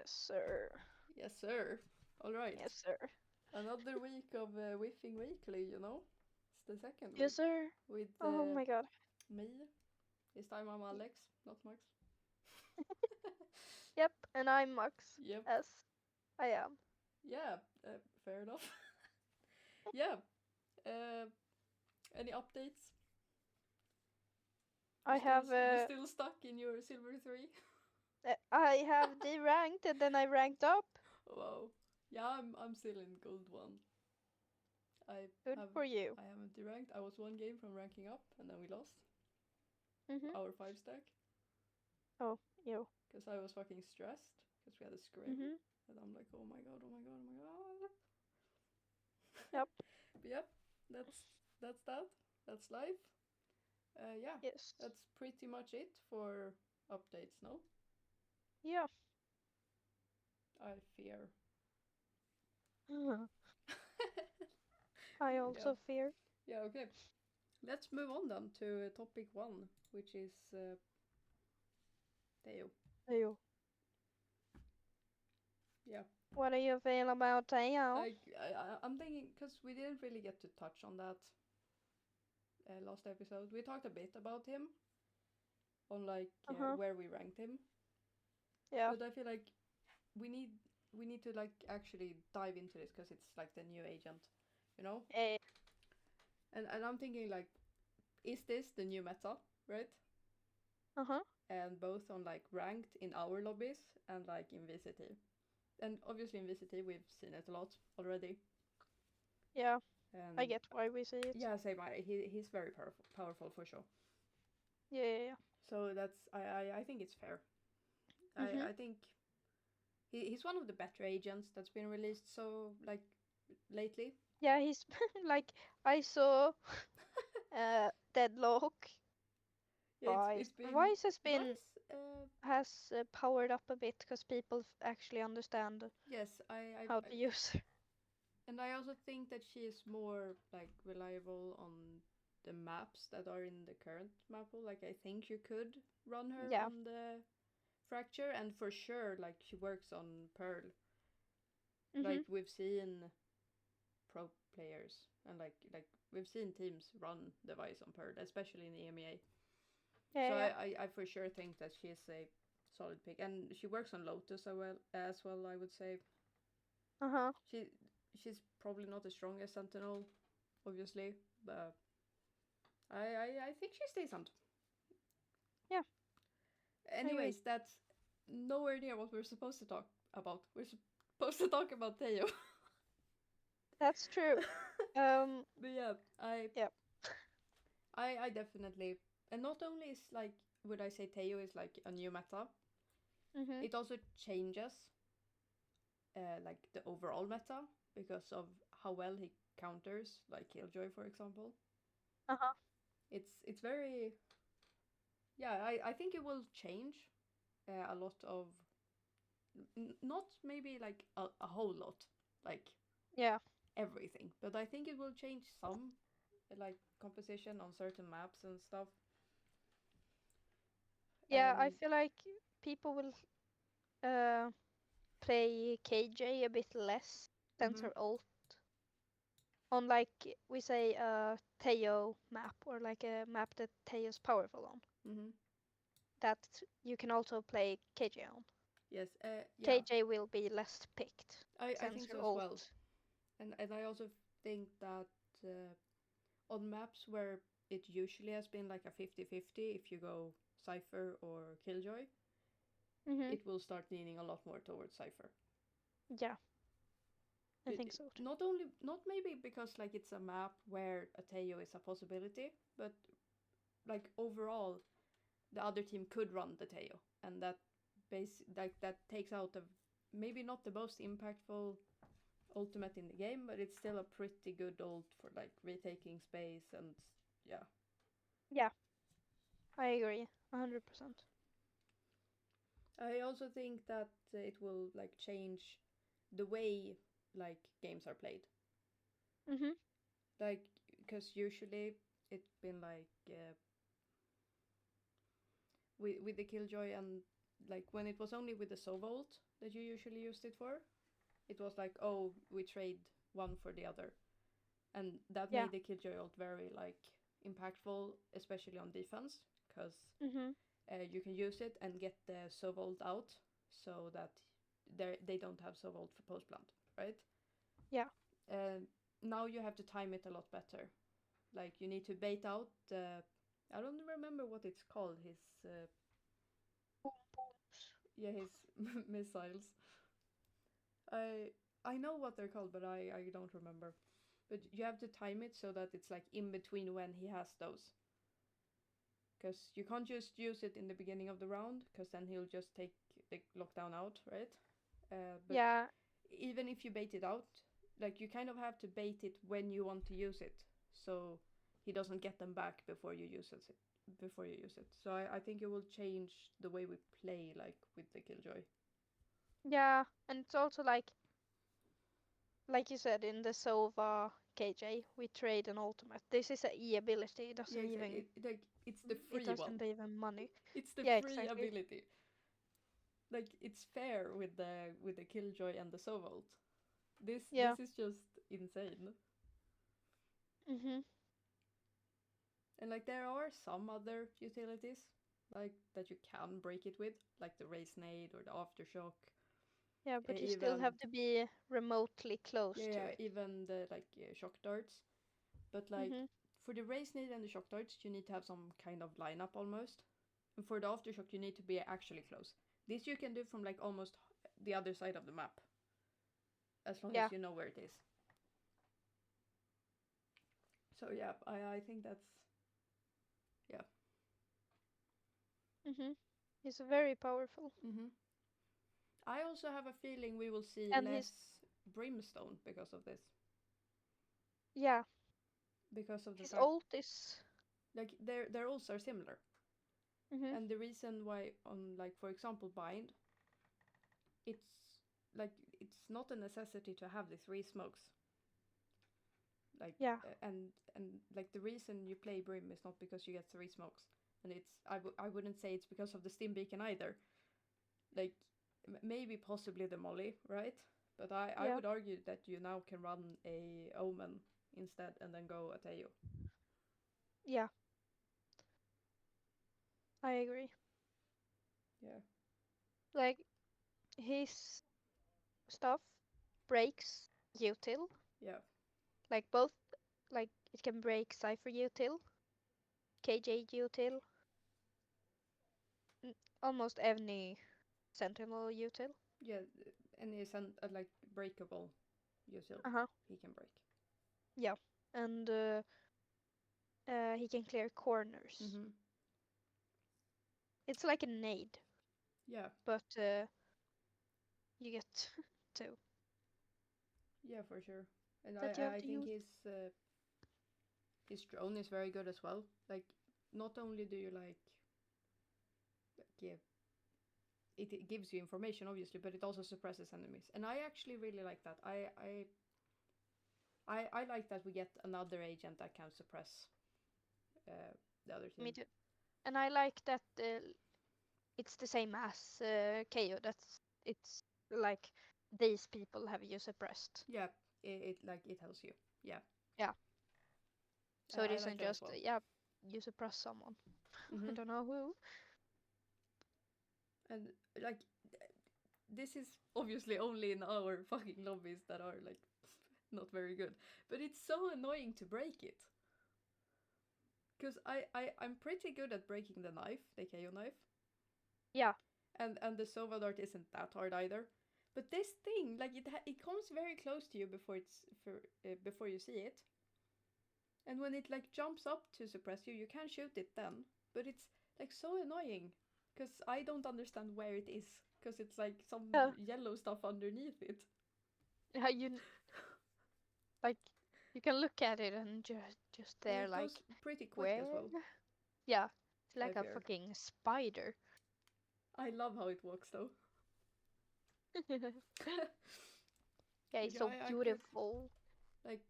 Yes, sir. Yes, sir. All right. Yes, sir. Another week of Whiffing Weekly, you know? It's the second Yes, week sir. with Oh my god. me. This time I'm Alex, not Max. Yep, and I'm Max. Yep. As I am. Yeah, fair enough. Yeah. Uh, any updates? I have You still stuck in your silver 3? I have deranked and then I ranked up. Wow. Yeah, I'm still in gold 1. I Good have for you. I haven't deranked. I was 1 game from ranking up and then we lost Mhm. our 5 stack Oh, you. because I was fucking stressed because we had a scrim Mhm. and I'm like, oh my god, oh my god, oh my god. Yep. But yep, that's that. That's life. Yeah, Yes. that's pretty much it for updates. No, Yeah. I fear. I Yeah, also fear. yeah. Okay, let's move on then to topic 1, which is Theo. You. Yeah, What do you feel about Teo? I'm thinking because we didn't really get to touch on that last episode. We talked a bit about him on like Uh-huh. where we ranked him, Yeah. but I feel like we need we need to like actually dive into this because it's like the new agent, you know. Eh. And I'm thinking like, is this the new meta, right? Uh-huh. And both on like ranked in our lobbies and like in VCT. And obviously in VCT we've seen it a lot already. Yeah. I And get why we see it. yeah, same. He's very powerful for sure. Yeah, yeah, yeah. So that's I think it's fair. Mhm. I think he's one of the better agents that's been released so like lately. Yeah, he's like I saw Deadlock. Yeah, Vice. it's been Vice has been Vice. powered up a bit because people actually understand Yes, how to use it. and I also think that she is more like reliable on the maps that are in the current map pool. Like I think you could run her Yeah. on the fracture, and for sure, like she works on Pearl. Mhm. Like we've seen pro players and like we've seen teams run device on Pearl, especially in the EMEA. So Yeah, yeah. I for sure think that she is a solid pick, and she works on Lotus as well. I would say Uh huh. she she's probably not the strongest Sentinel, obviously, but I think she's decent. Yeah. I agree. Anyways, that's nowhere near what we're supposed to talk about. We're supposed to talk about Teo. That's true. But yeah, Yeah. I definitely, and not only is like, would I say Teo is like a new meta, Mhm. it also changes like the overall meta because of how well he counters like Killjoy, for example. Uh huh. It's very, yeah, I think it will change a lot of, not maybe like a whole lot, like Yeah. everything, but I think it will change some like composition on certain maps and stuff. Yeah. I And feel like people will uh play KJ a bit less since mm-hmm, her ult on like we say a Teo map or like a map that Teo's powerful on. mm-hmm, That you can also play KJ on. yes, yeah, KJ will be less picked I since think her so as well. ult. And I also think that on maps where it usually has been like a 50-50 if you go Cypher or Killjoy, Mhm. it will start leaning a lot more towards Cypher. Yeah, I think so too. Not only, not maybe because like it's a map where a Teo is a possibility, but like overall the other team could run the Teo, and that that takes out a maybe not the most impactful ultimate in the game, but it's still a pretty good ult for like retaking space and yeah. Yeah, I agree. 100%. I also think that it will like change the way like games are played. Mhm. Like because usually it's been like with the Killjoy and like when it was only with the Sovolt that you usually used it for, it was like, oh, we trade one for the other, and that Yeah. made the Killjoy ult very like impactful, especially on defense, because Mhm. you can use it and get the Sovolt out so that they don't have Sovolt for post plant, right? Yeah. Uh, Now you have to time it a lot better. Like you need to bait out the, I don't remember what it's called. His Boom booms. yeah, his missiles. I I know what they're called, but I don't remember. But you have to time it so that it's like in between when he has those. Because you can't just use it in the beginning of the round, because then he'll just take the lockdown out, right? But Yeah. even if you bait it out, like you kind of have to bait it when you want to use it, so he doesn't get them back before you use it. Before you use it, so I think it will change the way we play, like with the Killjoy. Yeah. And it's also like you said in the Sova KJ, we trade an ultimate. This is a E ability. It Yeah, doesn't exactly. even Like it's the it free one. doesn't even money. It's the Yeah, free exactly. ability. Like it's fair with the Killjoy and the Sovolt. Yeah. This is just insane. Mhm. And like there are some other utilities like that you can break it with, like the Ray Nade or the Aftershock. Yeah, but you still Even have to be remotely close to yeah, it. even the like shock darts. But like Mhm. for the Ray Nade and the shock darts, you need to have some kind of lineup almost. And for the Aftershock, you need to be actually close. This you can do from like almost the other side of the map, as long Yeah. as you know where it is. So yeah, I think that's yeah. Mhm. He's very powerful. Mm-hmm. I also have a feeling we will see And his less brimstone because of this. yeah, Because of the his fact ult is like their ults are similar. mhm. And the reason why on like for example bind, it's like it's not a necessity to have the three smokes. Like Yeah. and like the reason you play brim is not because you get three smokes. And it's I wouldn't say it's because of the stim beacon either. Like maybe possibly the molly, right? But I Yeah. would argue that you now can run a omen instead and then go at AO. Yeah. I agree. Yeah. Like his stuff breaks util. Yeah. Like both like it can break Cypher util, KJ util, almost any Sentinel util. Yeah, and is like breakable util Uh-huh. he can break. Yeah. And he can clear corners. Mm-hmm. It's like a nade, Yeah. but you get two Yeah, for sure. And that you have I to think use. his drone is very good as well. Like not only do you like give it gives you information obviously, but it also suppresses enemies. And I actually really like that. I like that we get another agent that can suppress the other Me team. too. And I like that it's the same as KO. It's like these people have you suppressed. Yeah, it like it helps you. Yeah, Yeah. So it I like isn't that as just well. yeah, you suppress someone. I Mm-hmm. don't know who. And like this is obviously only in our fucking lobbies that are like not very good, but it's so annoying to break it. Because I'm pretty good at breaking the knife, the KO knife, Yeah. and the Sova dart isn't that hard either. But this thing, like it comes very close to you before before you see it, and when it like jumps up to suppress you, you can shoot it then. But it's like so annoying because I don't understand where it is because it's like some Yeah. yellow stuff underneath it. Yeah. Like you can look at it and just And there it goes like pretty quick as where? well. Yeah. It's I like a fear. fucking spider. I love how it works though. Yeah, Like it's so I could beautiful. like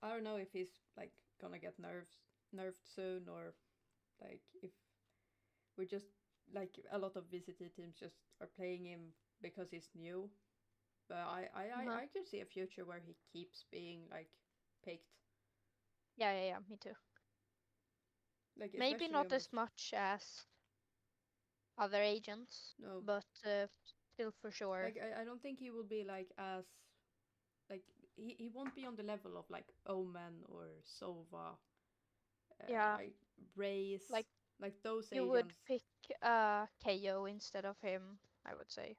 I don't know if he's like gonna get nerfed soon or like if we're just like a lot of VCT teams just are playing him because he's new. But Uh-huh. I could see a future where he keeps being like picked, Yeah, me too. like Maybe especially not over. as much as other agents, No, but still for sure. like I don't think he will be like as like he won't be on the level of like Omen or Sova, Yeah, I Raze, like like those you would agents. pick KO instead of him, I would say,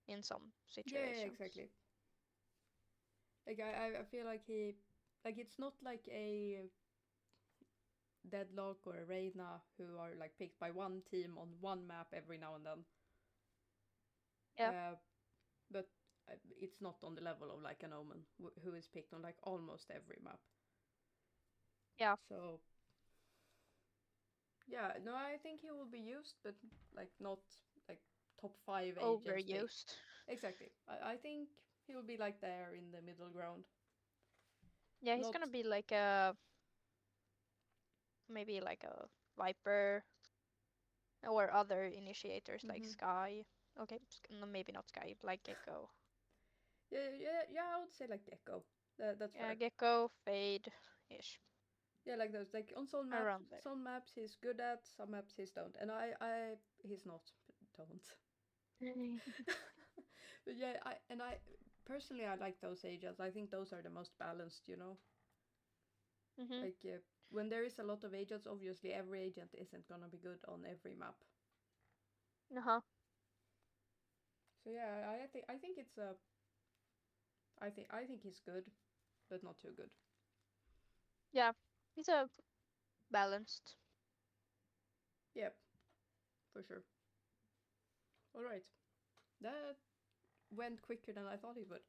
in some Yeah, situations. exactly. Like I feel like he, like it's not like a Deadlock or a Reina who are like picked by one team on one map every now and then. Yeah, Uh, but it's not on the level of like an Omen who is picked on like almost every map. yeah, So yeah, no, I think he will be used, but like not like top five agents picked. overused. Exactly. I think he will be like there in the middle ground. Yeah, he's Not. gonna be like a maybe like a Viper or other initiators like Mm-hmm. Sky. Okay, no, maybe not Sky, like Gecko. Yeah. I would say like Gecko. That's Yeah, fair. Gecko, Fade, ish, Yeah, like those. Like on around there. some maps he's good at, some maps he's don't, and he's not don't. But yeah, I personally I like those agents. I think those are the most balanced. Mhm. Like when there is a lot of agents, obviously every agent isn't gonna be good on every map. Uh-huh. So yeah, I think it's a I think he's good, but not too good. Yeah, he's a balanced. Yep, for sure. All right, that went quicker than I thought it would.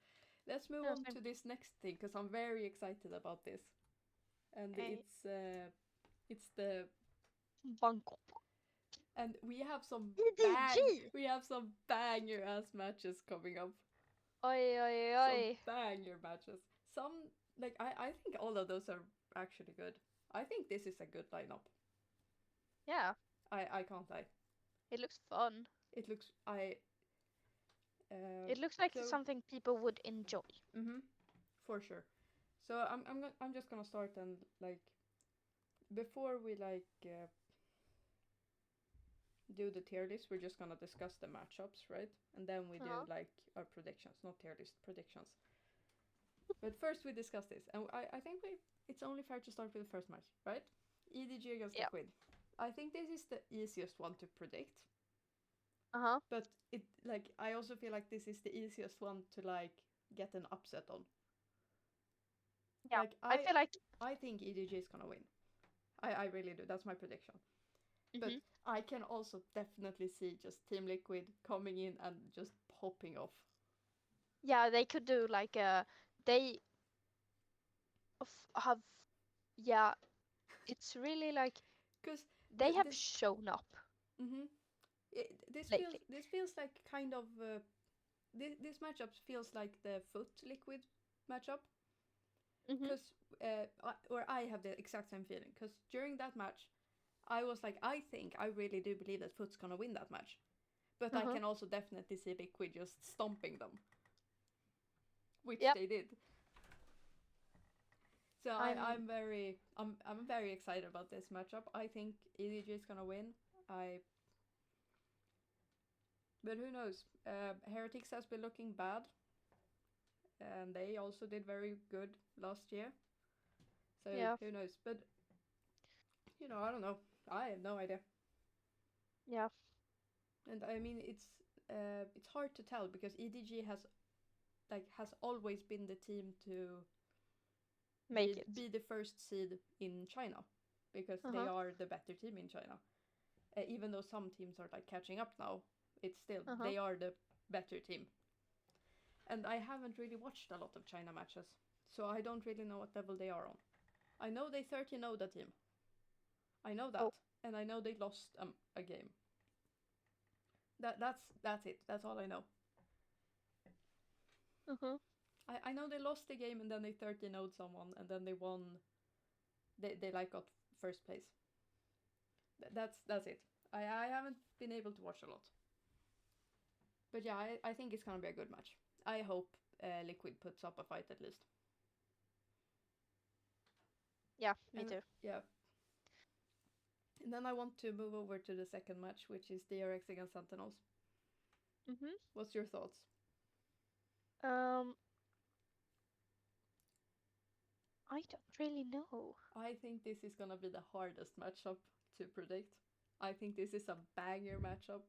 Let's move Yeah, on same. to this next thing because I'm very excited about this, and Hey, it's the Bangkok. and EDG! we have some banger ass matches coming up. Oi, oi, Some oi. banger matches. Some like I think all of those are actually good. I think this is a good lineup. Yeah, I can't lie. it looks fun. It looks I It looks like so something people would enjoy. mhm for sure. So I'm just gonna start and like before we like do the tier list, we're just gonna discuss the matchups, right? And then we do Uh-huh. like our predictions, not tier list predictions. But first we discuss this, and I think it's only fair to start with the first match, right? EDG against Yeah. Liquid. I think this is the easiest one to predict, Uh-huh. but it like I also feel like this is the easiest one to like get an upset on. Yeah. Like I feel like I think EDG is gonna win. I really do. That's my prediction. But mhm. I can also definitely see just Team Liquid coming in and just popping off. Yeah, they could do like a they have yeah, it's really like Because they have this, shown up mm-hmm, lately. this feels like kind of this matchup feels like the Foot Liquid matchup. Mhm. Because or I have the exact same feeling. Because during that match, I was like, I think I really do believe that Foot's gonna win that match. But I Uh-huh. can also definitely see Liquid just stomping them, which Yep. they did. So I'm I'm very excited about this matchup. I think EDG is gonna win. I But who knows? Heretics has been looking bad, and they also did very good last year. So yeah. who knows? But I don't know. I have no idea. Yeah. And I mean, it's hard to tell because EDG has always been the team to Make it. be the first seed in China because they Uh-huh. are the better team in China. Even though some teams are like catching up now, it's still Uh-huh. they are the better team. And I haven't really watched a lot of China matches, so I don't really know what level they are on. I know they 30 know the team. I know that, Oh. and I know they lost a game. That's it. That's all I know. Uh-huh. I know they lost the game and then they 30 knowed someone and then they won. They like got first place. That's it. I haven't been able to watch a lot. But yeah, I think it's gonna be a good match. I hope Liquid puts up a fight at least. Yeah, me And too. yeah. And then I want to move over to the second match, which is DRX against Sentinels. Mhm. What's your thoughts? Um, I don't really know. I think this is gonna be the hardest matchup to predict. I think this is a banger matchup.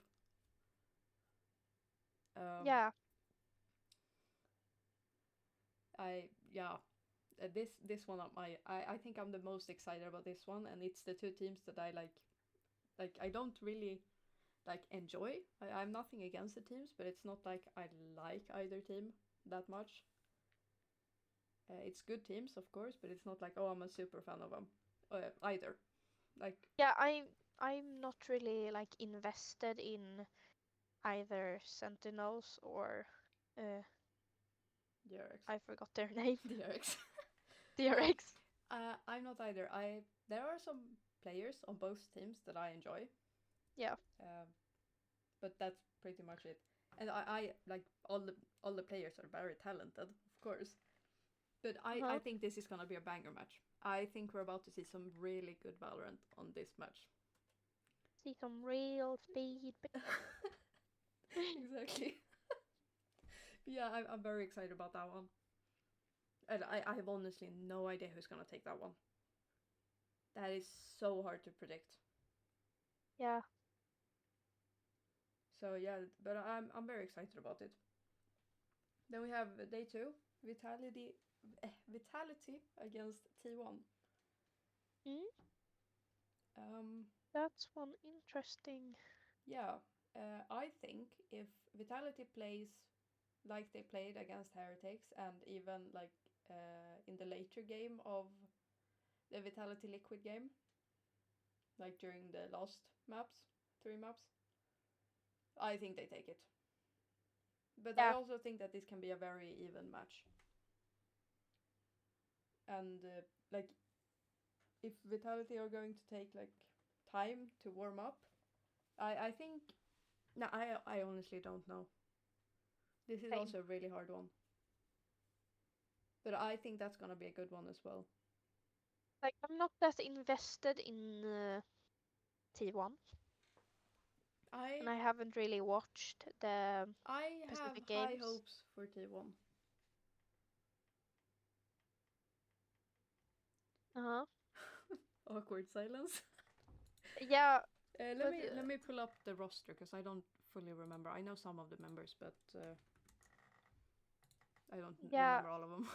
Um, Yeah, yeah, this one I think I'm the most excited about this one, and it's the two teams that I like. Like I don't really like enjoy. I'm nothing against the teams, but it's not like I like either team that much. It's good teams, of course, but it's not like I'm a super fan of them either. Like yeah. I'm not really like invested in either Sentinels or uh, DRX, I forgot their name. DRX. yeah, DRX. I'm not either. There are some players on both teams that I enjoy, Yeah. uh, but that's pretty much it. And I like all the players are very talented, of course. But I Uh-huh. think this is gonna be a banger match. I think we're about to see some really good Valorant on this match. See some real speed. exactly. yeah, I'm very excited about that one. And I have honestly no idea who's gonna take that one. That is so hard to predict. Yeah. So yeah, but I'm very excited about it. Then we have day two, Vitality against T1. Mm, Um, that's one interesting. yeah, I think if Vitality plays like they played against Heretics and even like in the later game of the Vitality Liquid game, like during the last maps, 3 maps, I think they take it. But I Yeah. also think that this can be a very even match. And like if Vitality are going to take like time to warm up, I think no, I honestly don't know. This is Same. also a really hard one. But I think that's gonna be a good one as well. Like I'm not that invested in T1, and I I haven't really watched the I have specific high games. hopes for T1. Uh-huh. Awkward silence. Yeah, let but me let me pull up the roster because I don't fully remember. I know some of the members, but I don't yeah, remember all of them.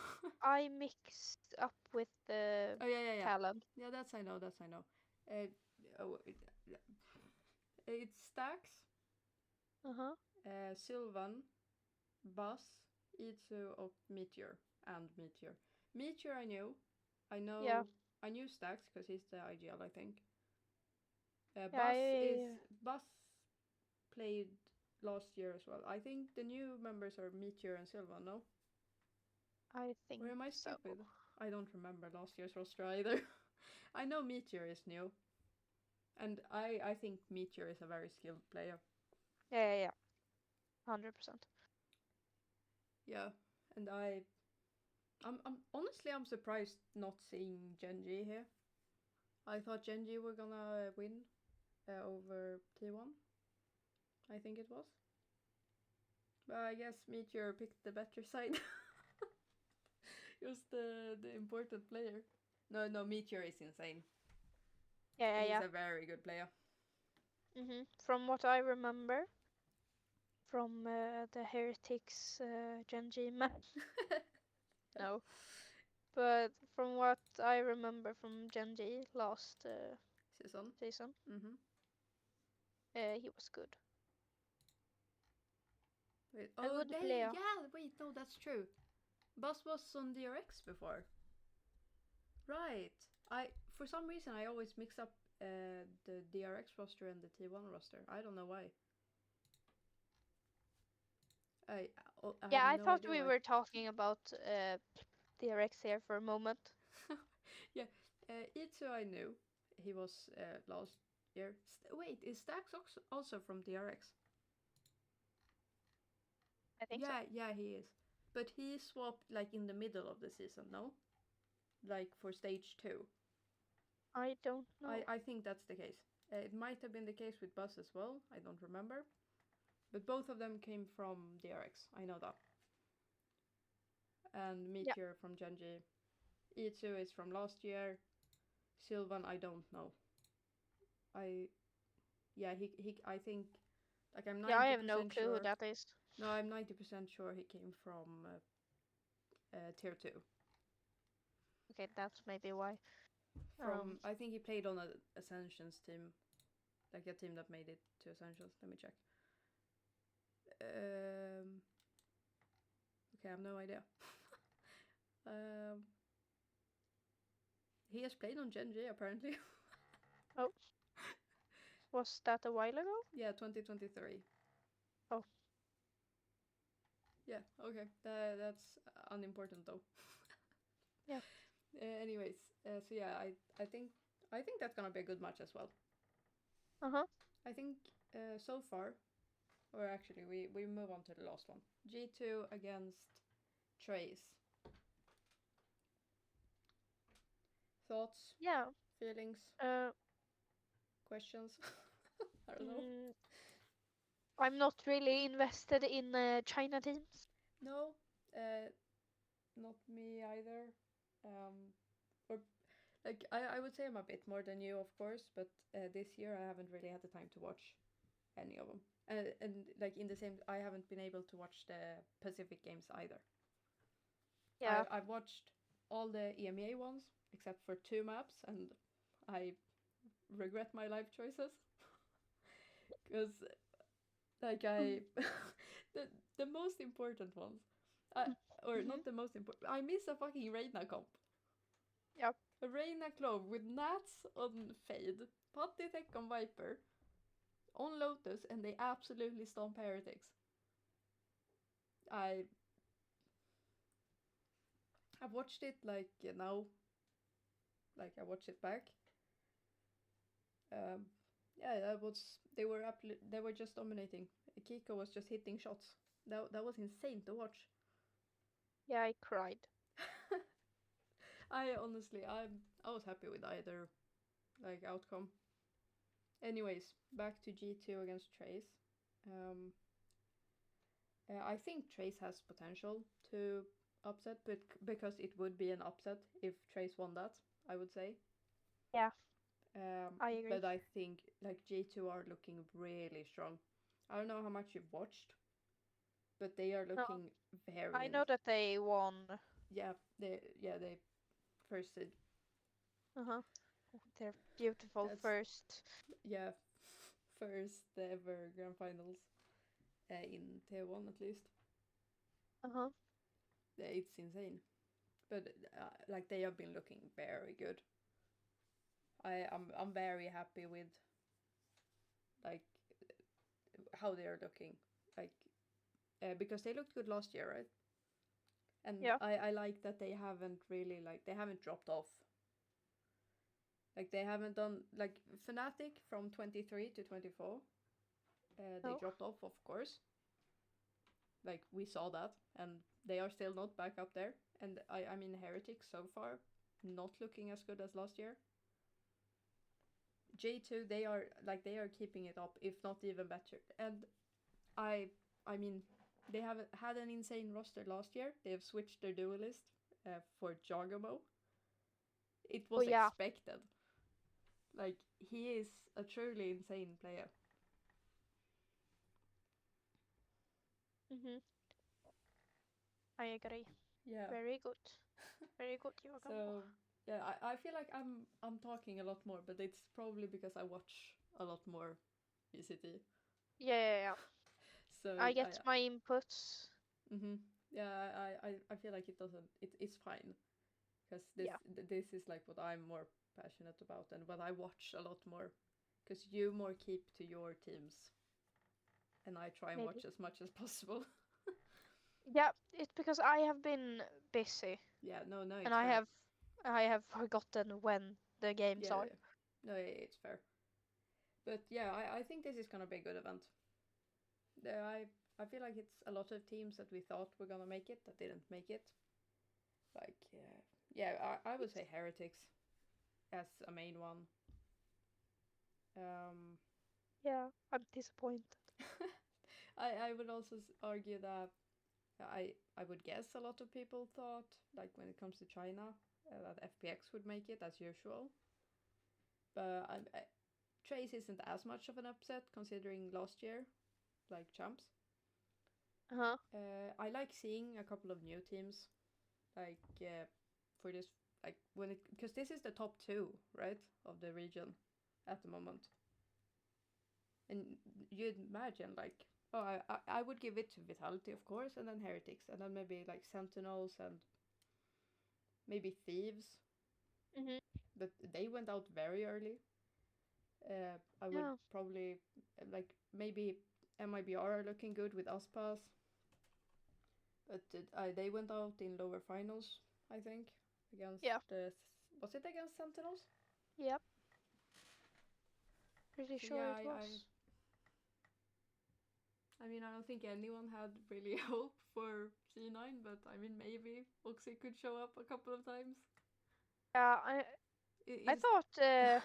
I mixed up with the oh yeah. talent. Yeah, that's I know. That's I know. Uh, oh, it's Stax, Uh-huh. Sylvan, Buzz, Itsu, och Meteor and Meteor. Meteor I knew. I Yeah. know. I knew Stax because he's the IGL, I think. Yeah, Buzz played last year as well. I think the new members are Meteor and Silva, no? I Or think am I so. stupid? I don't remember last year's roster either. I know Meteor is new, and I think Meteor is a very skilled player. Yeah. 100%. Yeah, and I'm honestly I'm surprised not seeing Genji here. I thought Genji were gonna win over T1. I think it was, but I guess Meteor picked the better side. He was the important player. No, Meteor is insane. He's Yeah. a very good player. From what I remember from the Heretics Genji map. yeah. No. But from what I remember from Genji last Season. season, Mm-hmm. he was good. Wait. A Oh, good player. yeah. Wait, no, that's true. Buzz was on DRX before. Right. I for some reason I always mix up the DRX roster and the T1 roster. I don't know why. I Yeah, have I no thought idea we why. were talking about DRX here for a moment. yeah. Itsu I knew he was last. year. Wait, is Stax also from DRX? I think so. Yeah, he is. But he swapped like in the middle of the season, no? Like for stage 2. I don't know. I think that's the case. It might have been the case with Buzz as well. I don't remember. But both of them came from DRX. I know that. And Yeah, Meteor from Genji. Itsu is from last year. Sylvan, I don't know. I yeah, he I think like I'm yeah, I have no 90% clue who sure. that is. No, I'm 90% sure he came from tier 2. Okay, that's maybe why. From I think he played on a Ascensions team, like a team that made it to Ascensions. Let me check. Okay, I have no idea. um, he has played on Gen G apparently. Oh, was that a while ago? Yeah, 2023. Oh, Yeah, okay. That's unimportant though. yeah. Anyways, so yeah, I think that's gonna be a good match as well. Uh-huh. I think so far, or actually we move on to the last one. G2 against Trace. Thoughts, Yeah. feelings, Uh, questions? I don't know. mm, I'm not really invested in China teams. No, uh, not me either. Or like I would say I'm a bit more than you, of course, but this year I haven't really had the time to watch any of them. And like in the same, I haven't been able to watch the Pacific games either. Yeah. I've watched all the EMEA ones except for 2 maps, and I regret my life choices because like Mm. I the the most important ones, I, or Mm-hmm. not the most important. I miss a fucking Reina comp. Yeah. A Reina Clove with Nats on Fade, Putty Tech on Viper, on Lotus, and they absolutely stomp Heretics. I I've watched it like now, like I watched it back. Um, yeah, that was they were just dominating. Kiko was just hitting shots. That was insane to watch. Yeah, I cried. I honestly I was happy with either like outcome. Anyways, back to G2 against Trace. Um, I think Trace has potential to upset, but because it would be an upset if Trace won that, I would say. Yeah, I agree. But I think like G2 are looking really strong. I don't know how much you've watched, but they are No, looking very I in. know that they won. They first seed. Uh-huh. Their beautiful That's first. yeah first ever grand finals in tier 1 at least. Uh-huh. It's insane. But like they have been looking very good. I'm very happy with like how they are looking. Like because they looked good last year, right? And Yeah. I like that they haven't really like they haven't dropped off. Like they haven't done like Fnatic from 23 to 24. They No. dropped off, of course. Like we saw that, and they are still not back up there. And I mean Heretics so far, not looking as good as last year. J2 they are keeping it up, if not even better. And I I mean they have had an insane roster last year. They have switched their duelist for Jagamo. It Oh was yeah. expected. Like he is a truly insane player. Mm-hmm. I agree. Yeah. Very good. Very good, Yogambo. So yeah, I feel like I'm talking a lot more, but it's probably because I watch a lot more VCT. Yeah, yeah, yeah. So I I get my inputs. mm-hmm. Yeah, I feel like it doesn't it's fine because Yeah, this is like what I'm more passionate about and what I watch a lot more because you more keep to your teams and I try and maybe. watch as much as possible. Yeah, it's because I have been busy Yeah, no, and it's fair. I have forgotten when the games Yeah, are. yeah. No, it's fair. But yeah, I think this is gonna be a good event. I feel like it's a lot of teams that we thought were gonna make it that didn't make it. Like yeah, I would say Heretics as a main one. Um, Yeah, I'm disappointed. I would also argue that I would guess a lot of people thought, like when it comes to China, that FPX would make it as usual. But Trace isn't as much of an upset considering last year, like champs. Uh-huh. I like seeing a couple of new teams, like for this, like when it, because this is the top two, right, of the region at the moment. And you'd imagine like, oh, I would give it to Vitality, of course, and then Heretics, and then maybe like Sentinels and maybe Thieves, Mhm. but they went out very early. I would Yeah. probably like maybe MIBR are looking good with Aspas, but they went out in lower finals, I think, against Yeah. was it against Sentinels? Yep. Pretty So sure yeah, it was. I mean, I don't think anyone had really hope for C9, but I mean, maybe Oxy could show up a couple of times. Yeah, I Is thought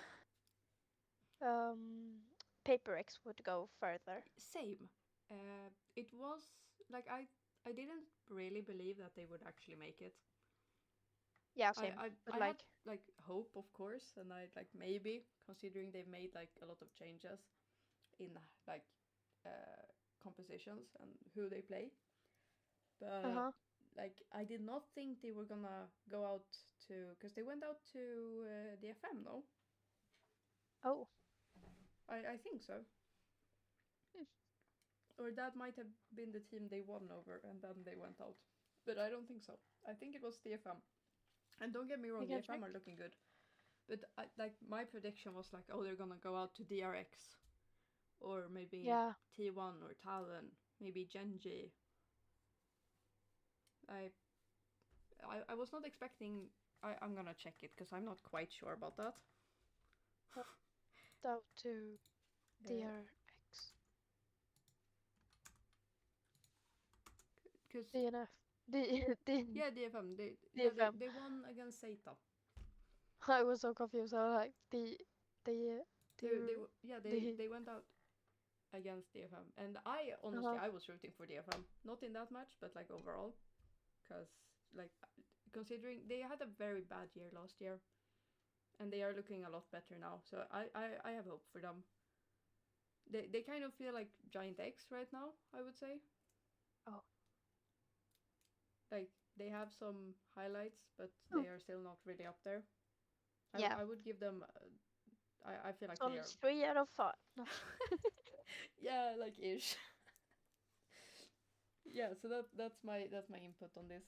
um Paper X would go further. same. It was like I didn't really believe that they would actually make it. Yeah, I, same. I But I had like, like hope, of course, and I like maybe considering they made like a lot of changes in like compositions and who they play, but uh-huh. like I did not think they were gonna go out to because they went out to the FM, no? Oh. I think so, Hmm. or that might have been the team they won over and then they went out, but I don't think so. I think it was the FM. And don't get me We wrong, the can FM check. are looking good. But like my prediction was like, oh, they're gonna go out to DRX or maybe Yeah. T1 or Talon, maybe Genji. I I was not expecting. I'm gonna check it because I'm not quite sure about that. Out to Uh, DRX. Because DNF. D yeah, DFM DFM. they won against Seita. I was so confused. I was like the They the yeah the they went out against DFM, and I honestly uh-huh. I was rooting for DFM, not in that much, but like overall, because like considering they had a very bad year last year, and they are looking a lot better now. So I have hope for them. They kind of feel like Giant X right now, I would say. Oh. Like they have some highlights, but Oh. they are still not really up there. Yeah. I would give them. I feel like they Solid are. 3 out of 5. No. Yeah, like ish. Yeah, so that's my input on this.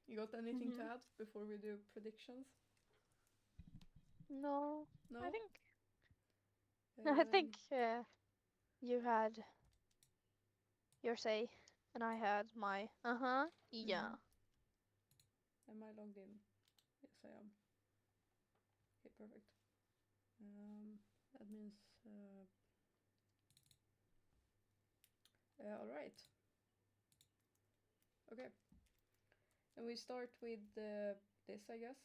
You got anything to Mhm. add before we do predictions? No. I No. think I think Um. you had your say and I had my uh-huh. Yeah. Mhm. Am I logged in? Yes, I am. Okay, perfect. That means. All right. Okay. And we start with this, I guess.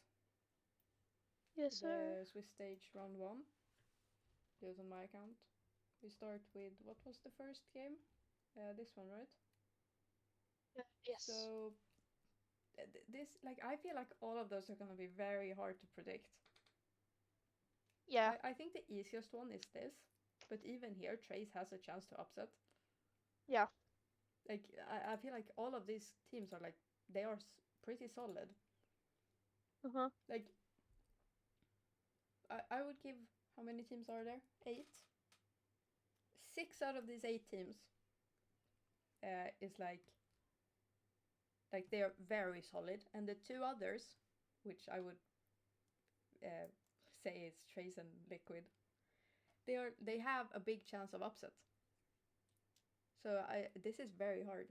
Yes, sir. The Swiss stage round one. Do it on my account. We start with what was the first game? This one, right? Yes. So this, like, I feel like all of those are gonna be very hard to predict. Yeah. I think the easiest one is this, but even here, Trace has a chance to upset. Yeah. Like, I feel like all of these teams are like they are pretty solid. Uh-huh. Like, I would give how many teams are there? 8. 6 out of these 8 teams is like they are very solid, and the two others, which I would uh, say is Trace and Liquid, they have a big chance of upset. So this is very hard.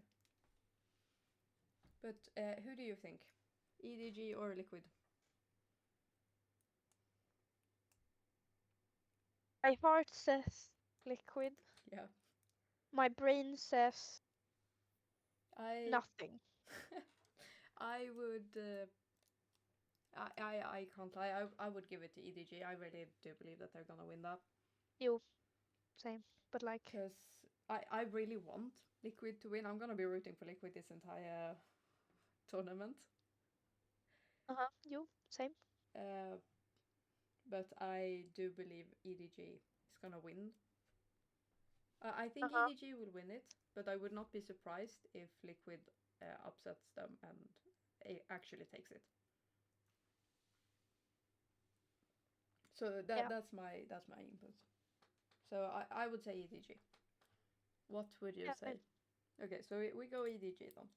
But who do you think? EDG or Liquid? My heart says liquid. Yeah. My brain says I nothing. I would I can't lie. I would give it to EDG. I really do believe that they're gonna win that. You same, but like, Because I really want Liquid to win. I'm gonna be rooting for Liquid this entire tournament. you same. Uh, but I do believe EDG is gonna win. I think Uh-huh. EDG will win it, but I would not be surprised if Liquid upsets them and actually takes it. So Yeah. that's my input. So I would say EDG. What would you Yeah, same. say? Okay, so we go EDG then.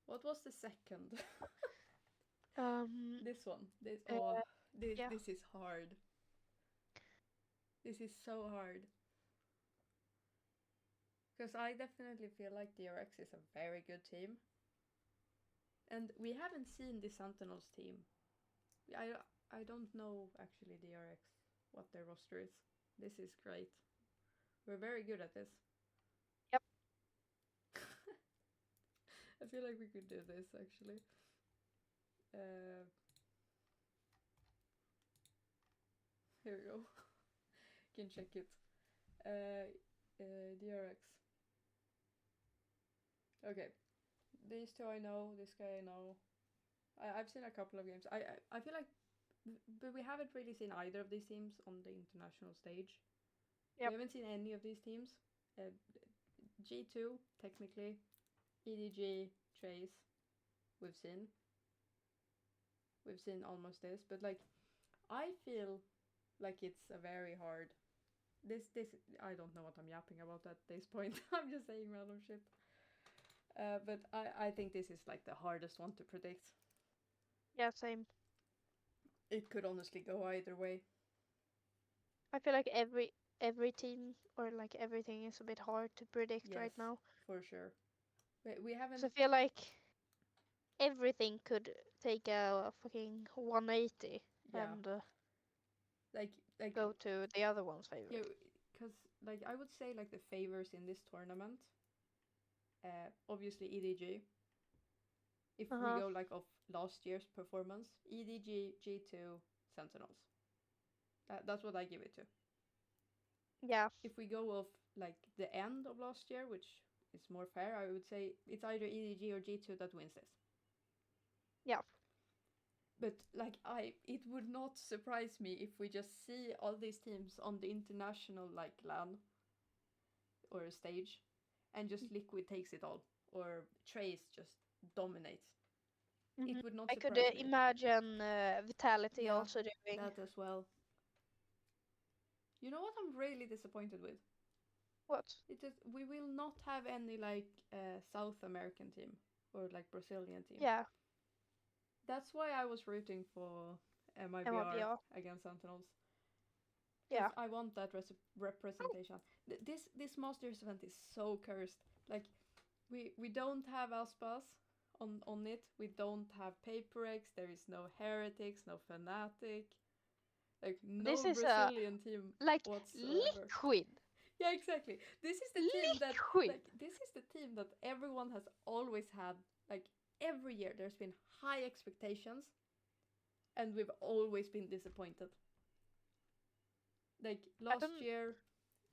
What was the second? Um. This one. This Uh, oh this yeah. this is hard. This is so hard. Because I definitely feel like DRX is a very good team. And we haven't seen the Sentinels team. I I don't know actually DRX what their roster is. This is great. We're very good at this. Yep. I feel like we could do this actually. Uh, Here we go. You can check it. DRX. Okay, these two I know. This guy I know. I've seen a couple of games. I feel like, but we haven't really seen either of these teams on the international stage. We Yep. haven't seen any of these teams. Uh, G2 technically, EDG, Trace. We've seen. We've seen almost this, but like I feel like it's a very hard. This I don't know what I'm yapping about at this point. I'm just saying random shit. But I think this is like the hardest one to predict. Yeah, same. It could honestly go either way. I feel like every team or like everything is a bit hard to predict Yes, right now. for sure. We So haven't. I feel like everything could take a fucking 180 Yeah, and like go to the other one's yeah, favorite. because like I would say like the favors in this tournament. Obviously EDG. If Uh we huh. go like off last year's performance, EDG, G2, Sentinels. That's what I give it to. Yeah. If we go off like the end of last year, which is more fair, I would say it's either EDG or G2 that wins this. Yeah. But like it would not surprise me if we just see all these teams on the international like LAN or stage, and just Liquid takes it all, or Trace just dominates. Hmm. It would not I could surprise me. imagine Vitality Yeah, also doing that as well. You know what I'm really disappointed with? what? It is we will not have any like South American team or like Brazilian team. Yeah. That's why I was rooting for MIBR MLBR. against Sentinels, because Yeah. I want that Oh, representation. This Masters event is so cursed. Like we don't have Aspas on it. We don't have Paper X. There is no Heretics, no Fnatic, like this no is a Brazilian team like whatsoever. liquid. Yeah, exactly. This is the team that Liquid. like this is the team that everyone has always had. Like every year, there's been high expectations, and we've always been disappointed. Like I last don't. year,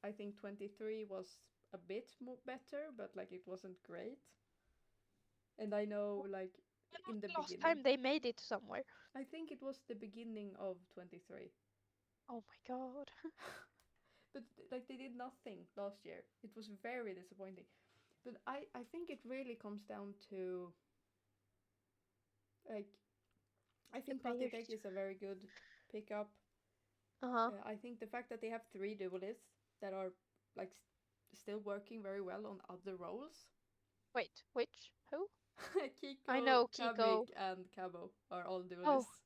I think 23 was a bit more better, but like it wasn't great. And I know like When was in the the last beginning, time they made it somewhere? I think it was the beginning of 23. Oh my god. But like they did nothing last year. It was very disappointing. But I think it really comes down to like I The think players. Patitech is a very good pickup. Uh huh. I think the fact that they have three duelists that are like still working very well on other roles. Wait, which? Who? I Kiko, know Kiko. Kamik, and Cabo are all Oh, duelists.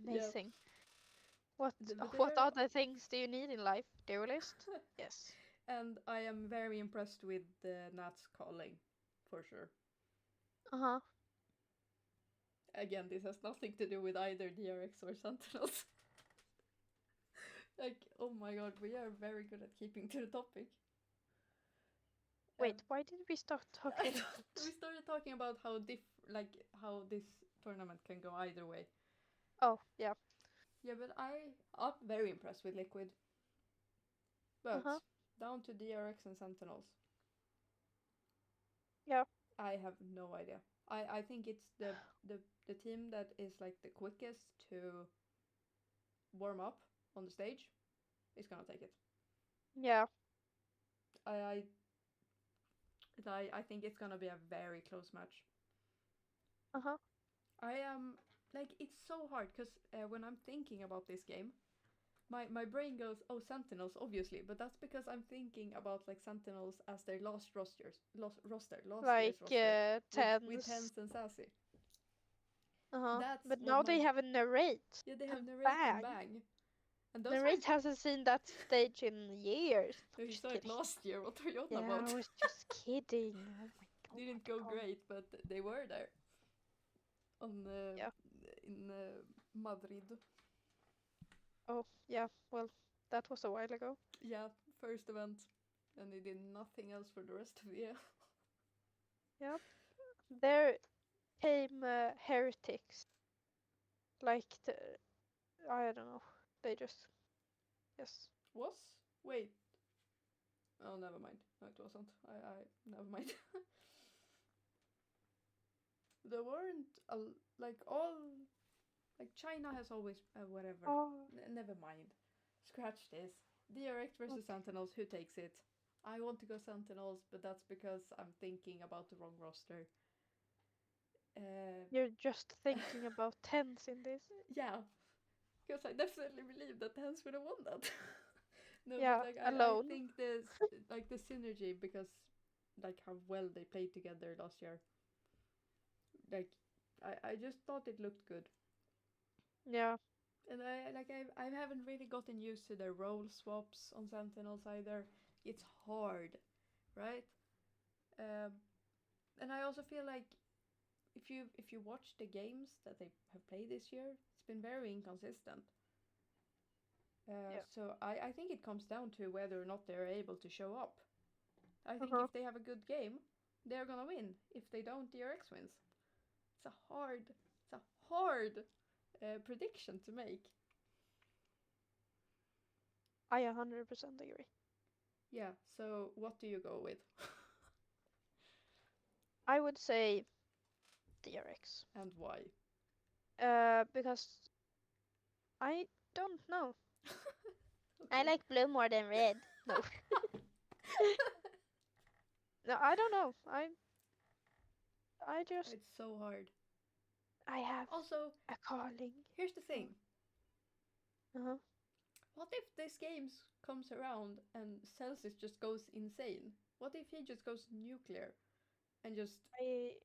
Yeah, amazing. What but what they're other things do you need in life? Duelist? Yes. and I am very impressed with the Nats calling, for sure. Uh-huh. Again, this has nothing to do with either DRX or Sentinels. Like, oh my god, we are very good at keeping to the topic. Um, Wait, why did we start I talking thought we about? started talking about how this tournament can go either way. Oh, yeah. Yeah, but I'm very impressed with Liquid. But Uh-huh. down to DRX and Sentinels, Yeah. I have no idea. I think it's the team that is like the quickest to warm up on the stage is gonna take it. Yeah. I I I think it's gonna be a very close match. Uh-huh. I am like it's so hard because when I'm thinking about this game, my brain goes, oh, Sentinels, obviously, but that's because I'm thinking about like Sentinels as their last Like year's roster, with tens. Tens and Sassy. Uh-huh. That's But what now my they have a narrate yeah, they have and Narrate and bang. Bang, and those are Narrate hasn't seen that stage in years. no, he Just saw it kidding. last year. What are you on Yeah, I about? was just kidding. Oh my Didn't go god. great, but they were there on Yeah. in Madrid. Oh, yeah. Well, that was a while ago. Yeah, first event, and they did nothing else for the rest of the year. Yeah. There came heretics. Like the, I don't know. They just yes. Was wait. Oh, never mind. No, it wasn't. I never mind. There weren't like all like China has always whatever. Oh, Never mind. Scratch this. DRX versus okay. Sentinels. Who takes it? I want to go Sentinels, but that's because I'm thinking about the wrong roster. Uh, You're just thinking about tens in this. yeah, because I definitely believe that Hans would have won that. No, but Yeah, like I alone. think this like the synergy because like how well they played together last year. Like I just thought it looked good. Yeah. And I haven't really gotten used to their role swaps on Sentinels either. It's hard, right? Um, and I also feel like if you watch the games that they have played this year, it's been very inconsistent. Yeah. So I think it comes down to whether or not they're able to show up. I think Uh-huh. if they have a good game, they're gonna win. If they don't, DRX wins. It's a hard prediction to make. I 100% agree. Yeah. So what do you go with, I would say DRX. and why? Because I don't know. I Okay. like blue more than red. No. No, I don't know. I just It's so hard. I have Also, a calling. here's the Oh. thing. Uh-huh. What if this game comes around and Celsius just goes insane? What if he just goes nuclear and just I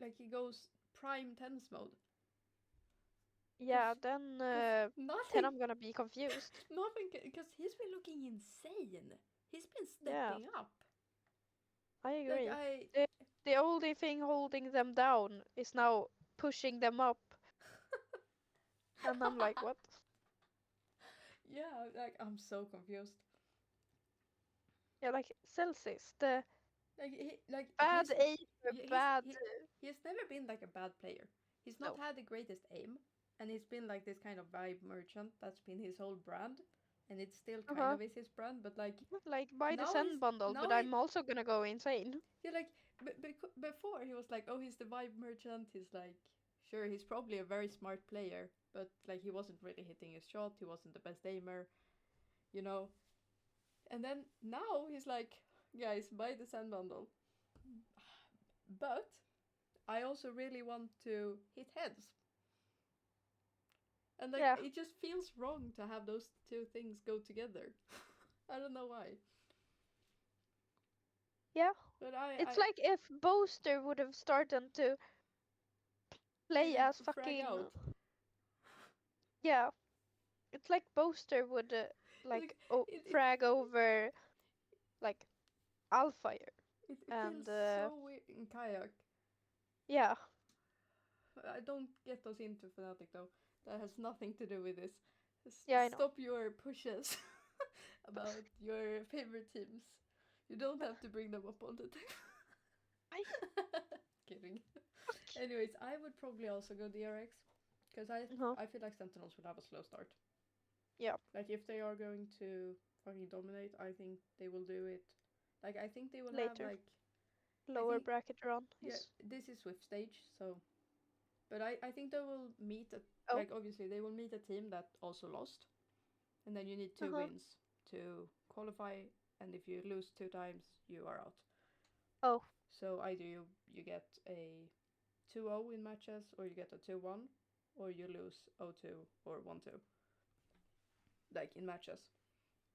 like he goes prime tense mode? Cause, yeah, then cause then nothing, I'm gonna be confused. nothing. Cause he's been looking insane. He's been Yeah, stepping up. I Like agree. I, The only thing holding them down is now pushing them up, and I'm like, what? yeah. Like I'm so confused. Yeah, like Celsius, the Like bad aim, bad. he's never been like a bad player. He's not No. had the greatest aim, and he's been like this kind of vibe merchant. That's been his whole brand, and it still kind Uh-huh. of is his brand. But like Like buy the now Zen bundle, now but I'm also gonna go insane. yeah, like before he was like, oh, he's the vibe merchant. He's like, sure, he's probably a very smart player, but like he wasn't really hitting his shot. He wasn't the best aimer, you know. And then now he's like, guys, buy the sand bundle. But I also really want to hit heads. And like Yeah. it just feels wrong to have those two things go together. I don't know why. Yeah. But It's like if Boaster would have started to play really as frag fucking out. yeah. It's like Boaster would like Like it, it frag over like Alfire it feels and so weird in kayak. yeah. I don't get us into Fnatic though. That has nothing to do with this. Yeah, I know. Stop your pushes about your favorite teams. You don't have to bring them up all the time. I Kidding. Anyways, I would probably also go DRX because uh-huh. I feel like Sentinels would have a slow start. Yeah, Like if they are going to fucking dominate, I think they will do it. Like I think they will have later. like I Lower think bracket run yeah, is. this is Swift stage, so but I think they will meet a, Oh, like obviously they will meet a team that also lost, and then you need two uh-huh. wins to qualify, and if you lose two times, you are out. Oh, So either you get a 2-0 in matches, or you get a 2-1, or you lose 0-2 or 1-2, like in matches,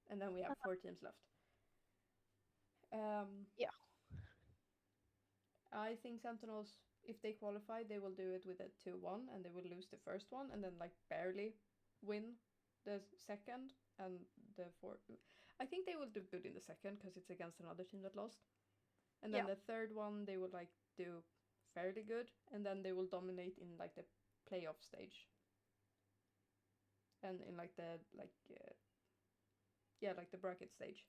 and then we have uh-huh. four teams left. Um, Yeah, I think Sentinels, if they qualify, they will do it with a 2-1, and they will lose the first one, and then like barely win the second and the fourth. I think they will do good in the second because it's against another team that lost, and then yeah, the third one they will like do fairly good, and then they will dominate in like the playoff stage, and in like the yeah, like the bracket stage.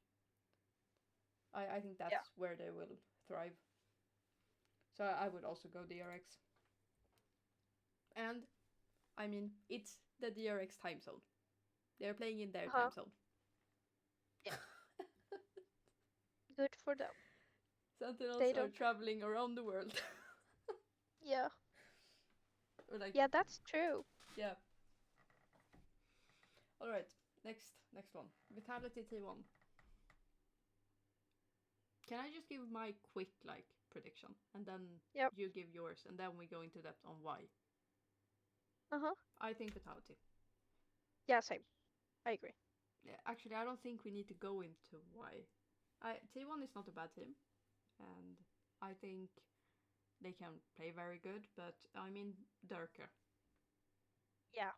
I think yeah. that's where they will thrive. So I would also go DRX. And I mean, it's the DRX time zone. They're playing in their Uh-huh. time zone. Yeah. Good for them. Sentinels They are don't. traveling around the world. Yeah. Or like, Yeah, that's true. yeah. All right. Next one. Vitality T1. Can I just give my quick like prediction, and then Yep. you give yours, and then we go into depth on why? Uh-huh. I think Vitality. Yeah, same. I agree. Yeah, actually, I don't think we need to go into why. T1 is not a bad team, and I think they can play very good. But I mean, Durka. Yeah.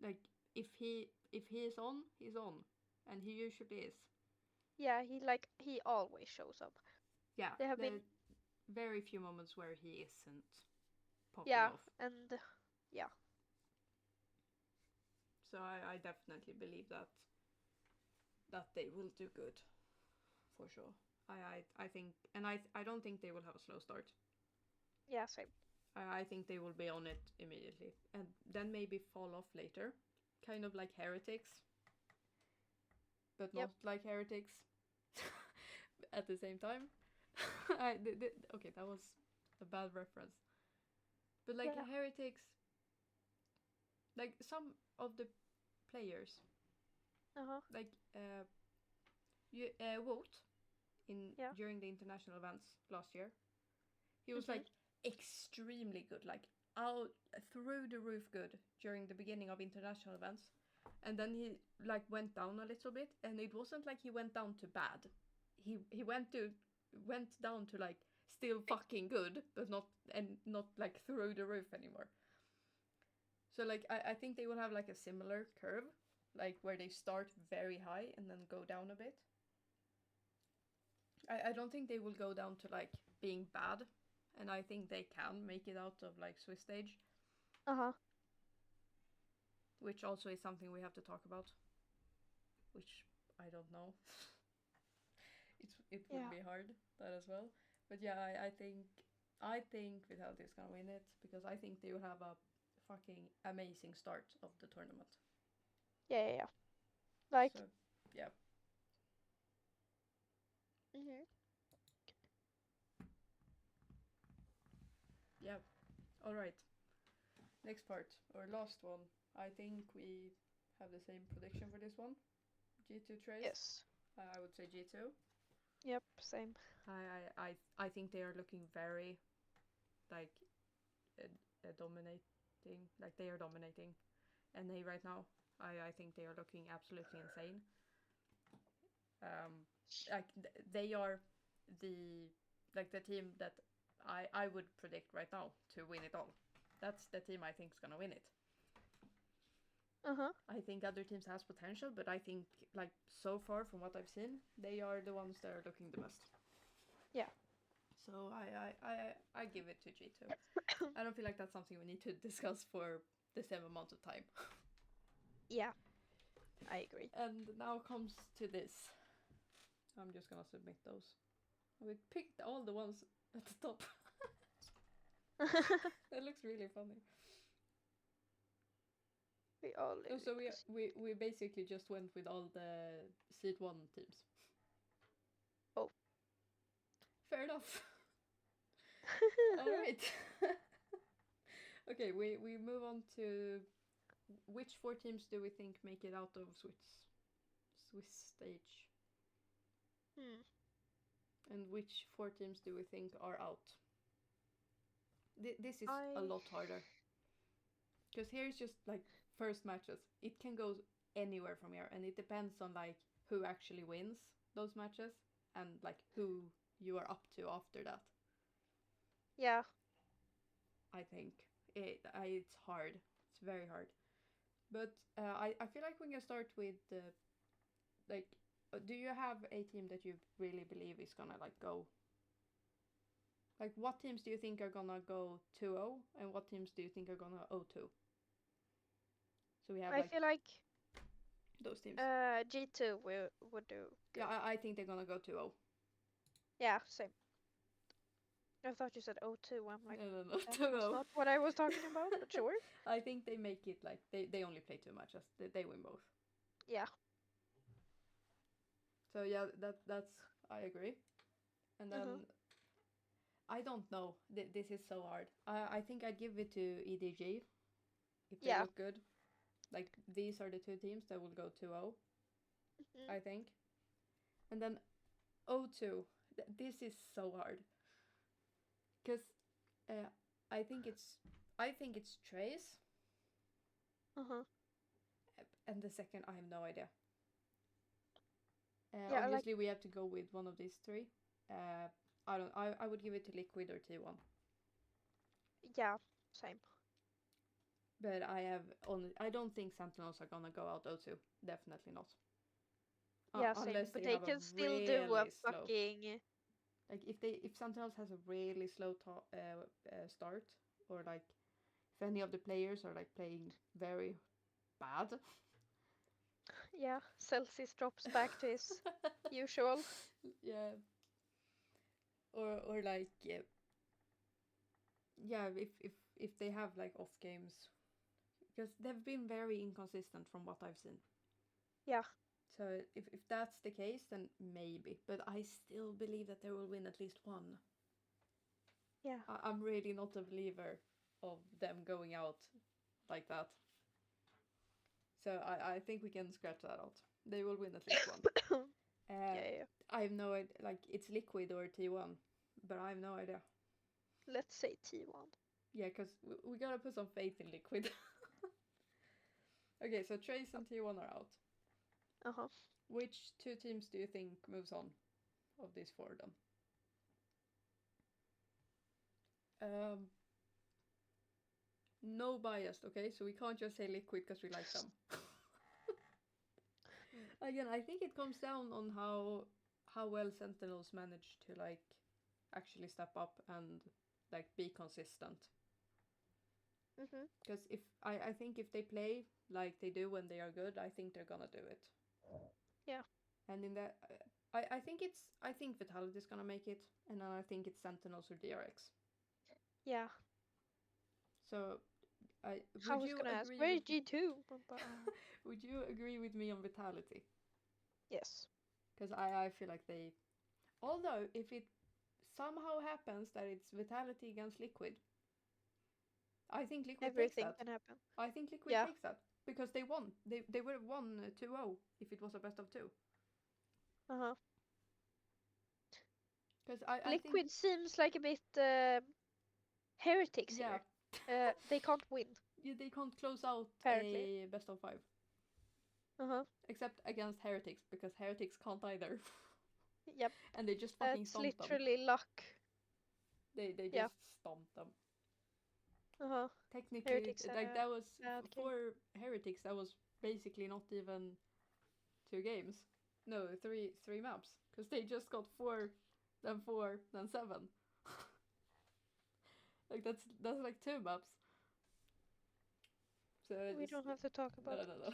Like if he is on, he's on, and he usually is. Yeah, he always shows up. Yeah, They have there are been. very few moments where he isn't popping Yeah, off. and yeah. So I definitely believe that they will do good for sure. I think, and I don't think they will have a slow start. Yeah, same. I think they will be on it immediately, and then maybe fall off later, kind of like Heretics, but Yep. not like Heretics at the same time. Okay, that was a bad reference. But like Yeah. Heretics, like some of the players, Uh-huh. like you Wout in Yeah. during the international events last year, he was Mhm. like extremely good, like out through the roof good during the beginning of international events, and then he like went down a little bit, and it wasn't like he went down to bad. He went down to like still fucking good, but not like through the roof anymore. So like I think they will have like a similar curve, like where they start very high and then go down a bit. I don't think they will go down to like being bad, and I think they can make it out of like Swiss stage, Uh-huh. which also is something we have to talk about, which I don't know. It would Yeah. be hard that as well, but yeah, I think Vitality is gonna win it because I think they will have a fucking amazing start of the tournament. Yeah, yeah, yeah. So Like, yeah, mhm. yeah. All right. Next part, or last one. I think we have the same prediction for this one. G2 Trace. Yes. I would say G2. Yep, same. I think they are looking very like dominating. Like they are dominating NA right now. I think they are looking absolutely insane. Um, like they are the like the team that I would predict right now to win it all. That's the team I think is gonna win it. Uh-huh. I think other teams has potential, but I think like so far from what I've seen, they are the ones that are looking the best. Yeah. So I give it to G2. I don't feel like that's something we need to discuss for the same amount of time. Yeah. I agree. And now comes to this. I'm just gonna submit those. We picked all the ones at the top. That looks really funny. We all live Oh, so in we basically just went with all the seed 1 teams. Oh. Fair enough. Alright. Okay, we move on to which 4 teams do we think make it out of Swiss stage? And which 4 teams do we think are out? This is a lot harder. Because here's just like first matches. It can go anywhere from here, and it depends on like who actually wins those matches and like who you are up to after that. Yeah. I think it's hard. It's very hard. But I feel like we can start with like, do you have a team that you really believe is gonna like go? Like, what teams do you think are gonna go 2-0, and what teams do you think are gonna 0-2? So we have I like feel like those teams. G2 would do good. Yeah, I think they're gonna go 2-0. Yeah, same. I thought you said 0-2. I'm like, No, that 2-0. was not what I was talking about, but sure. I think they make it like they only play 2 matches. They win both. Yeah. So yeah, that's I agree. And then I don't know. This is so hard. I think I'd give it to EDG if they look good. Like, these are the 2 teams that will go 2-0, I think. And then 0-2. This is so hard. Because I think it's Trace. And the second, I have no idea. Obviously, we have to go with one of these 3. I would give it to Liquid or T1. Yeah, same. But I don't think Sentinels are gonna go out 0-2. Definitely not. Yeah, same. Unless But they they have a can still really do a slow. fucking. Like, if Sentinels has a really slow start, or like if any of the players are like playing very bad. Yeah, Celsius drops back to his usual. Yeah. Or like yeah, if they have like off games, because they've been very inconsistent from what I've seen. Yeah. So if that's the case, then maybe. But I still believe that they will win at least one. Yeah. I'm really not a believer of them going out like that. So I think we can scratch that out. They will win at least one. Yeah. I have no idea. Like, it's Liquid or T1, but I have no idea. Let's say T1. Yeah, because we gotta put some faith in Liquid. Okay, so Trace and T1 are out. Which 2 teams do you think moves on of these 4 then? No biased, okay? So we can't just say Liquid because we like them. Again, I think it comes down on how well Sentinels manage to like actually step up and like be consistent. Because I think if they play like they do when they are good, I think they're gonna do it. Yeah. And in that, I think Vitality is gonna make it, and then I think it's Sentinels or DRX. Yeah. So I was gonna ask, where is G2? Would you agree with me on Vitality? Yes. Because I feel like they, although if it somehow happens that it's Vitality against Liquid, I think Liquid Everything takes that. can happen. I think Liquid takes that because they won. They would have won 2-0 if it was a best of 2. Because I Liquid think seems like a bit heretics here. They can't win. Yeah, they can't close out apparently. a best of 5. Except against Heretics, because Heretics can't either. Yep. And they just fucking stomped them. That's literally luck. They just stomped them. Technically, Heretics like that was for Heretics. That was basically not even 2 games. No, three maps, because they just got 4, then 4, then 7. Like that's like 2 maps. So we don't have to talk about no.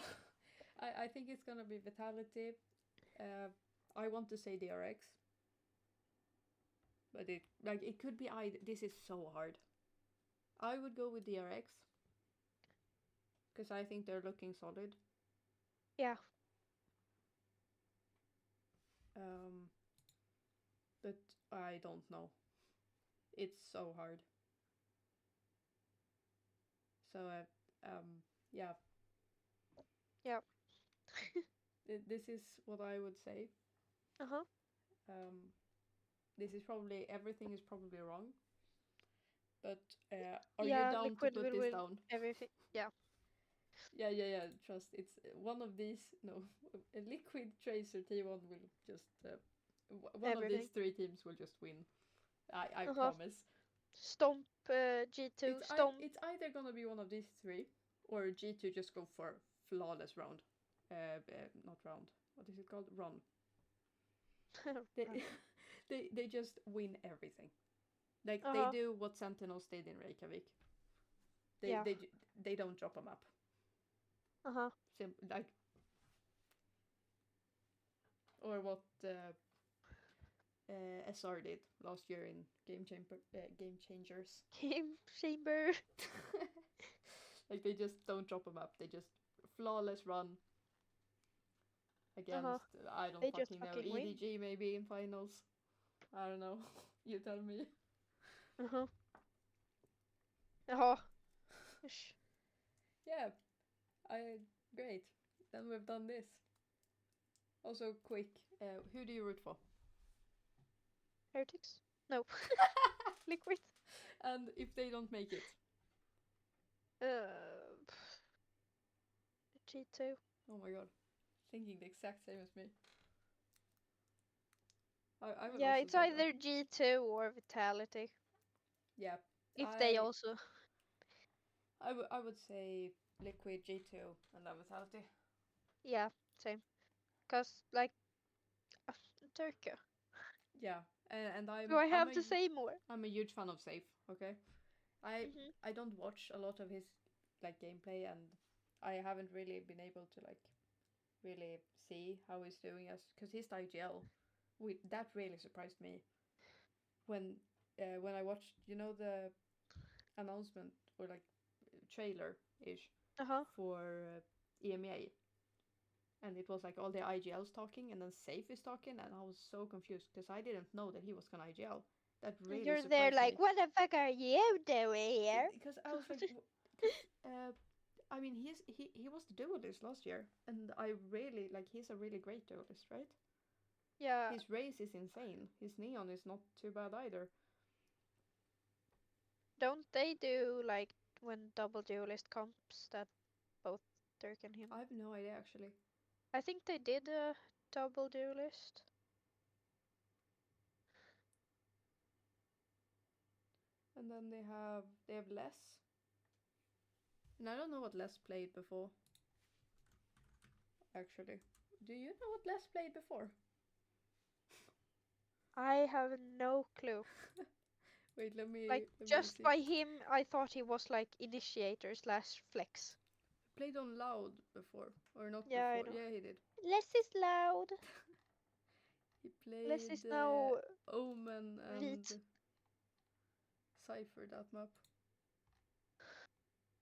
I think it's gonna be Vitality. I want to say DRX, but it could be either. This is so hard. I would go with DRX because I think they're looking solid. Yeah. Um, but I don't know. It's so hard. So yeah, Yeah. this is what I would say. Uh-huh. Um, this is probably everything is probably wrong. But are you Yeah, down to Liquid put will this win down? everything. Yeah. Yeah. Trust. It's one of these. No, a Liquid, Tracer, T1 will just. One of these Everything. three teams will just win. I Uh-huh. promise. Stomp, G2, Stomp. It's either gonna be one of these three, or G2 just go for flawless round. Not round. What is it called? Run. They they just win everything. Like they Uh-huh. do what Sentinels did in Reykjavik. They Yeah. they they don't drop a map. Uh-huh. Like or what SR did last year in Game Changers. Game Chamber. Like they just don't drop a map. They just flawless run Uh-huh. against I don't They just fucking know fucking win. EDG maybe in finals. I don't know. You tell me. Uh-huh. Uh-huh. Ish. Yeah, I great. Then we've done this. Also, quick. Who do you root for? Heretics? No. Liquid. And if they don't make it, Uh, G2. oh my god, thinking the exact same as me. I would Yeah, also it's say that. either G2 or Vitality. Yeah, If they I also. I would say Liquid G2 and then Vitality. Yeah, same. Cause like uh, Turkey. Yeah, and Do I have to say more? I'm a huge fan of Safe. Okay, I Mhm. I don't watch a lot of his like gameplay, and I haven't really been able to like really see how he's doing as because his IGL, that really surprised me when I watched the announcement or like trailer ish Uh-huh. for EMEA, and it was like all the IGLs talking, and then Safe is talking, and I was so confused because I didn't know that he was gonna IGL. That And really you're there surprised like, me what the fuck are you doing here? because I was like, because I mean he was the duelist last year, and I really like he's a really great duelist, right? Yeah, His race is insane. His neon is not too bad either. don't they do like when double duelist comps that both Dirk and him? I have no idea actually. I think they did a double duelist. And then they have Les, and I don't know what Les played before. Actually, do you know what Les played before? I have no clue. Wait, Like let me just see. by him, I thought he was like initiator slash flex. Played on loud before or not Yeah, I before? know. Yeah, he did. Less is loud. He Less played is now Omen read. and Cypher that map.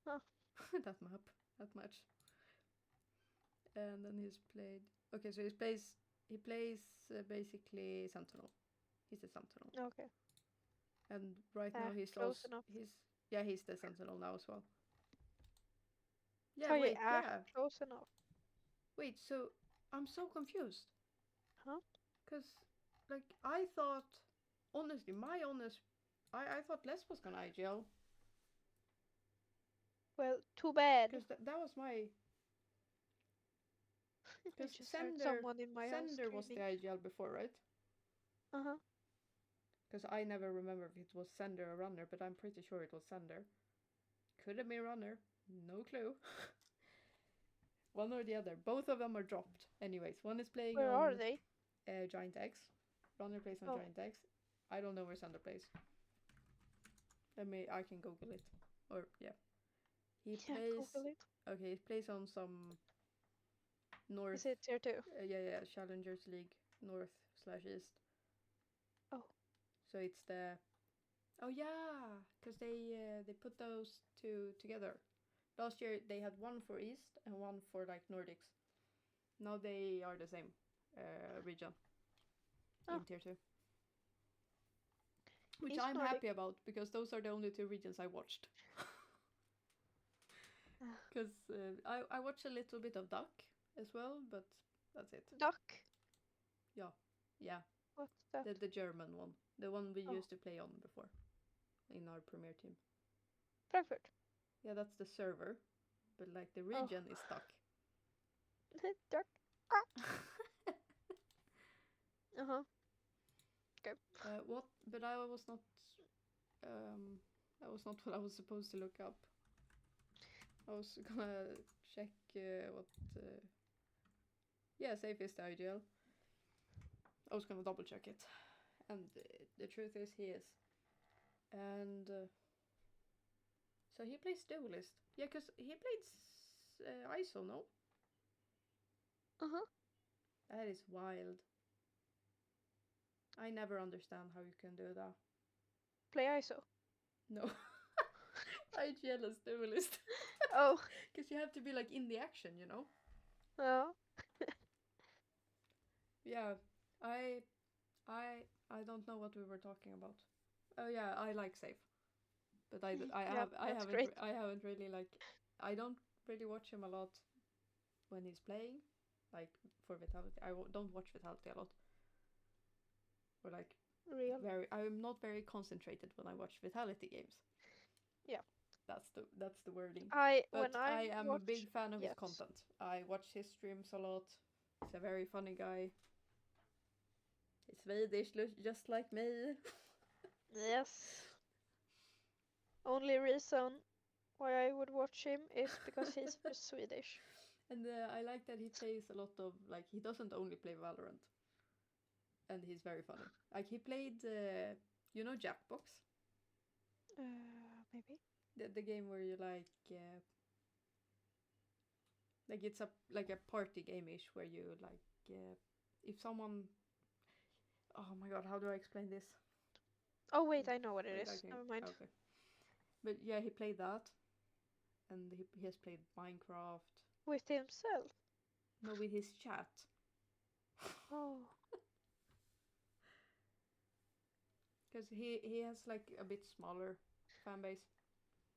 Huh. that match. And then he's played. Okay, so he plays basically Sentinel. He's a Sentinel, Okay. and right now Close enough. he's the Sentinel now as well. Yeah, Tell you, wait, yeah, close enough. wait. So I'm so confused Huh? because like I thought, honestly, I thought Les was gonna IGL Well, too bad. because that was my I because just heard Sender someone in my house Sender was the screaming. IGL before, right? Uh-huh. Because I never remember if it was Sender or Runner, but I'm pretty sure it was Sender. Could have been Runner, no clue. One or the other. Both of them are dropped. Anyways, one is playing Where are on they? Giant X. Runner plays on Oh, Giant X. I don't know where Sender plays. I can Google it. Or yeah, he yeah, plays. Google it. Okay, he plays on some North. Is it tier 2? Yeah, Challengers League North/East. Oh. So it's the. Oh yeah, because they put those two together. Last year they had one for East and one for like Nordics. Now they are the same region Oh. in tier 2. Which East I'm Nordic. happy about because those are the only two regions I watched. Because I watched a little bit of Duck as well, but that's it. Duck. Yeah, What's that? the German one, the one we Oh. used to play on before, in our premier team. Frankfurt. Yeah, that's the server, but like the Oh. region is Duck. Duck. Uh-huh. Okay. What? But I was not. That was not what I was supposed to look up. I was gonna check what. Yeah, safe is the ideal. I was gonna double check it, and the truth is he is. And so he plays duelist. Yeah, cause he played ISO, no? Uh-huh. That is wild. I never understand how you can do that. Play ISO. No. IGL as duelist. Oh. Because you have to be like in the action, you know? Oh. Yeah, I don't know what we were talking about. Oh yeah, I like Safe, but Yeah, that's great. I haven't really like I don't really watch him a lot when he's playing, like for Vitality. Don't watch Vitality a lot. Or like Real. I'm not very concentrated when I watch Vitality games. Yeah. That's the wording. When But I I am a watch, big fan of his yes. content. I watch his streams a lot. He's a very funny guy. He's Swedish, just like me. Yes. Only reason why I would watch him is because he's Swedish. And I like that he plays a lot of, like, he doesn't only play Valorant. And he's very funny. Like, he played, you know Jackbox? Maybe. The game where you, like it's a party game-ish where you, like, if someone... Oh my god, how do I explain this? Oh, wait, I know what it Wait, is. Never mind. Okay. But yeah, he played that. And he has played Minecraft. With himself? No, with his chat. Oh. Because he has like a bit smaller fan base,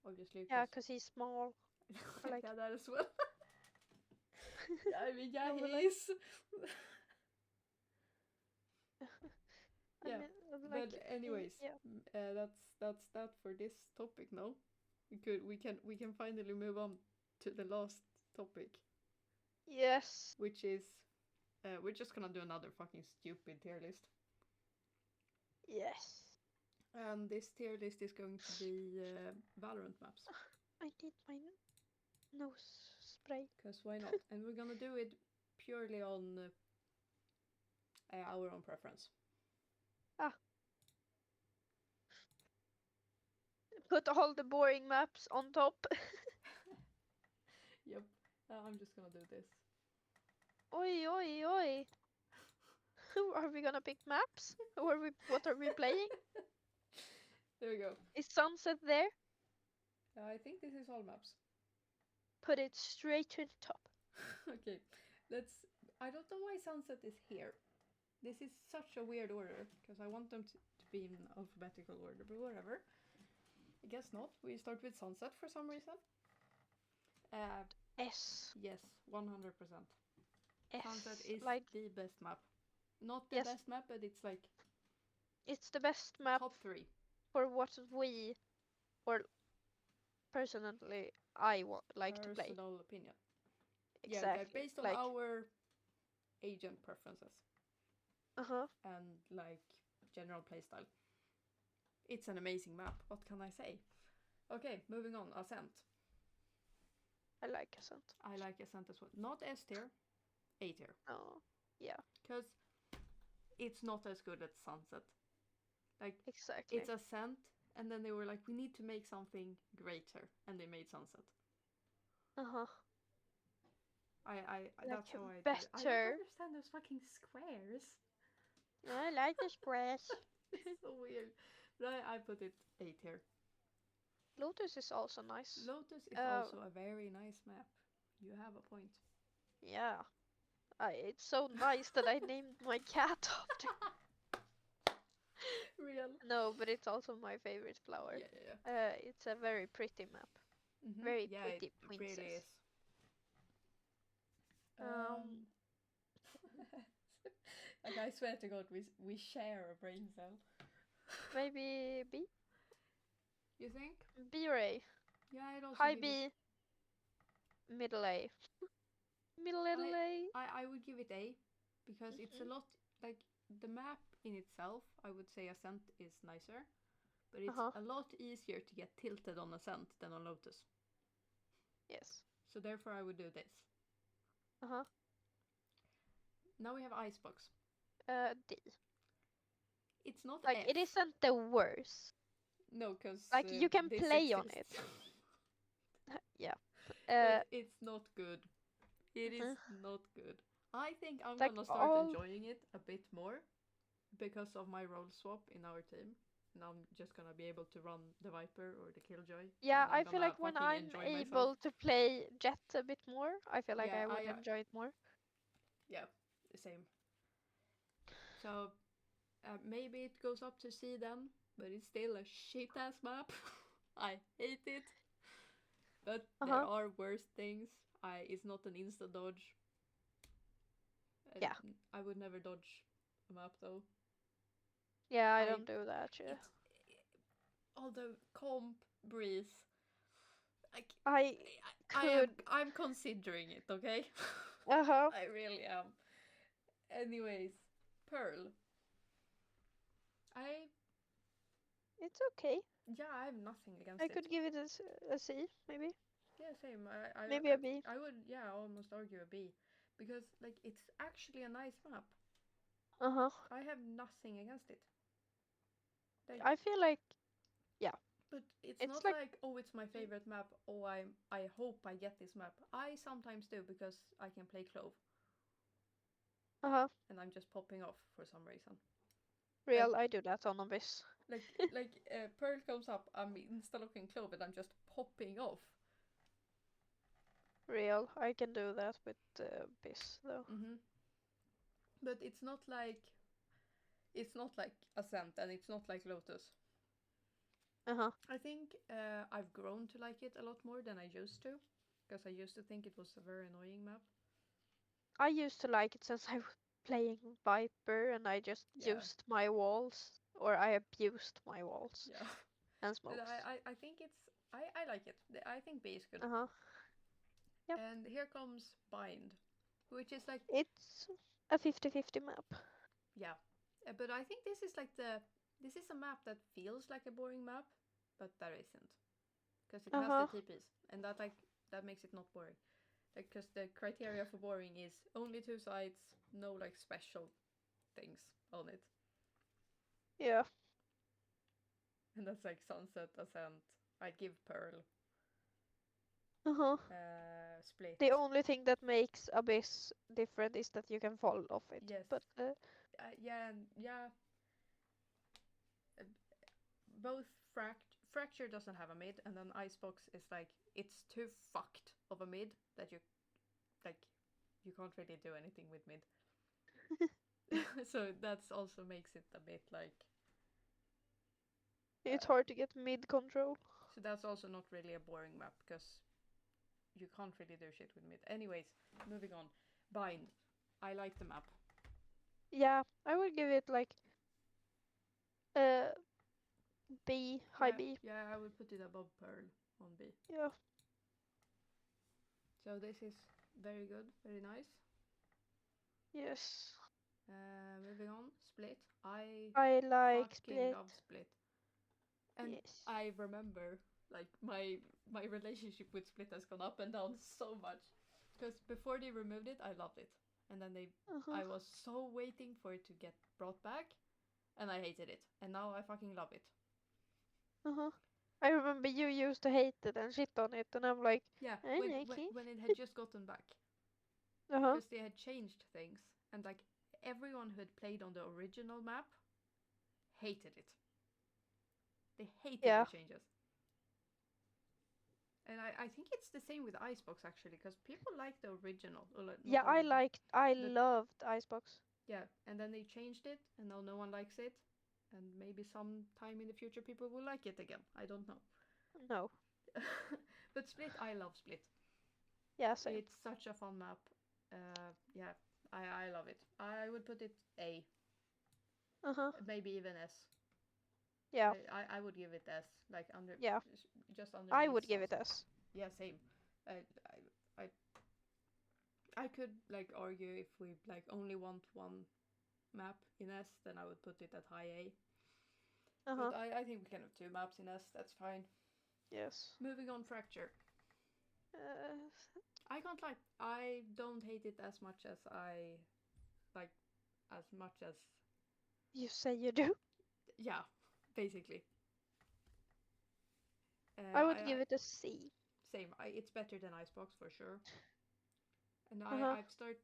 obviously. Yeah, because he's small. Like... Yeah, that as well. I mean, yeah, No, he like... is. I Yeah, mean, but anyways, yeah. That's that for this topic. No, we can finally move on to the last topic. Yes. Which is, we're just gonna do another fucking stupid tier list. Yes. And this tier list is going to be Valorant maps. I need my nose spray. Because why not? And we're gonna do it purely on our own preference. Put all the boring maps on top. Yep. I'm just gonna do this. Oi, oi, oi. Are we gonna pick maps? What are we playing? There we go. Is sunset there? I think this is all maps. Put it straight to the top. Okay, I don't know why sunset is here. This is such a weird order, because I want them to be in alphabetical order, but whatever. I guess not. We start with sunset for some reason. S. Yes, 100%. S. Sunset is like... the best map. Not the best map, but it's like... It's the best map. Top 3. For what we, or personally, I like to play. Personal opinion. Exactly. Yeah, based on our agent preferences. And like general playstyle. It's an amazing map. What can I say? Okay, moving on. Ascent. I like Ascent. I like Ascent as well. Not S tier, A tier. Oh, yeah. Because it's not as good as Sunset. Like, exactly. It's Ascent, and then they were like, we need to make something greater, and they made Sunset. Like That's how I do it. I don't better. understand those fucking squares. I like the squares. It's so weird. But I put it 8 here. Lotus is also nice. Lotus is Uh, also a very nice map. You have a point. yeah. It's so nice that I named my cat after. Real. No, but it's also my favorite flower. Yeah, yeah, It's a very pretty map. yeah. Very Yeah, it pretty really is. princess. Um, Um, like I swear to God, we share a brain cell. maybe B? You think? B or A? Yeah, I'd also High give it. B, middle A. Middle I A? I would give it A, because it's a lot like the map in itself. I would say Ascent is nicer, but it's Uh-huh. a lot easier to get tilted on Ascent than on Lotus. Yes. So therefore, I would do this. Uh-huh. Now we have Icebox. D. It's not Like, F. it isn't the worst. No, because Like, you can this play on it. exists. Yeah. But it's not good. It is Uh-huh. not good. I think I'm Like, gonna start all... enjoying it a bit more because of my role swap in our team. And I'm just gonna be able to run the Viper or the Killjoy, Yeah, and I'm I feel gonna like when fucking I'm enjoy myself. able to play Jet a bit more, I feel like Yeah, I would enjoy it more. yeah, same. So maybe it goes up to C then, but it's still a shit ass map. I hate it. But there Uh-huh. are worse things. It's not an insta dodge. Yeah. I would never dodge a map though. Yeah, I I don't do that, yeah. it's although comp breeze. Like I could... I'm considering it. Okay, Uh-huh. I really am. Anyways, Pearl. I It's okay. Yeah, I have nothing against I it. could give it a C, maybe. Yeah, same. Maybe a B. I would, yeah, almost argue a B, because like it's actually a nice map. Uh-huh. I have nothing against it. Like, I feel like, yeah, but it's it's not like... like, oh, it's my favorite map. Oh, I hope I get this map. I sometimes do because I can play Clove, Uh-huh. and I'm just popping off for some reason. Like Real, I do that on Abyss. Pearl comes up, I'm insta looking Clove, and I'm just popping off. Real, I can do that with Abyss, though. But it's not like Ascent, and it's not like Lotus. Uh-huh. I think I've grown to like it a lot more than I used to, because I used to think it was a very annoying map. I used to like it since I was playing Viper and I just Yeah. used my walls, or I abused my walls Yeah. and But smokes. I think I like it. I think B is good. Uh-huh. Yep. And here comes Bind, which is like, It's a 50-50 map. yeah. But I think this is a map that feels like a boring map, but that isn't, because it has the Uh-huh. TPs, and that makes it not boring. Because the criteria for boring is only 2 sides, no like special things on it, Yeah. and that's like Sunset, Ascent. I'd give Pearl, Uh-huh. Split. The only thing that makes Abyss different is that you can fall off it. Yes. But Yeah. Uh, both Fracture doesn't have a mid, and then Icebox is like, it's too fucked of a mid that like you can't really do anything with mid. So that's also makes it a bit like, it's hard to get mid control. so that's also not really a boring map, because you can't really do shit with mid. Anyways, moving on. Bind. I like the map. Yeah, I would give it like uh B, high B. Yeah, I would put it above Pearl on B. Yeah. So this is very good, very nice. Yes. Moving on, Split. I I like fucking Split. love Split. And Yes. I remember like my relationship with Split has gone up and down so much. Because before they removed it, I loved it. And then Uh-huh. I was so waiting for it to get brought back, and I hated it. And now I fucking love it. Uh-huh. I remember you used to hate it and shit on it, and I'm like, Yeah, I like it. when it had just gotten back. Uh-huh. because they had changed things, and like everyone who had played on the original map hated it. They hated the Yeah. changes. And I think it's the same with Icebox actually, because people like the original, or like, not Yeah, the original, I but loved Icebox. yeah, and then they changed it, and now no one likes it, and maybe sometime in the future people will like it again. I don't know. No. But Split, I love Split. Yeah, same. It's such a fun map. Yeah, I love it. I would put it A, Uh-huh. maybe even S. Yeah. I would give it S, like under, Yeah. just I underneath would give it Sunset. S. Yeah, same. I, I I could like argue if we like only want one map in S, then I would put it at high A. But Uh-huh. I think we can have two maps in S. That's fine. Yes. Moving on, Fracture. Uh, I can't lie. I don't hate it as much as I like, as much as, you say you do. yeah, basically. I would I give it a C. Same. It's better than Icebox for sure. And Uh-huh. I've started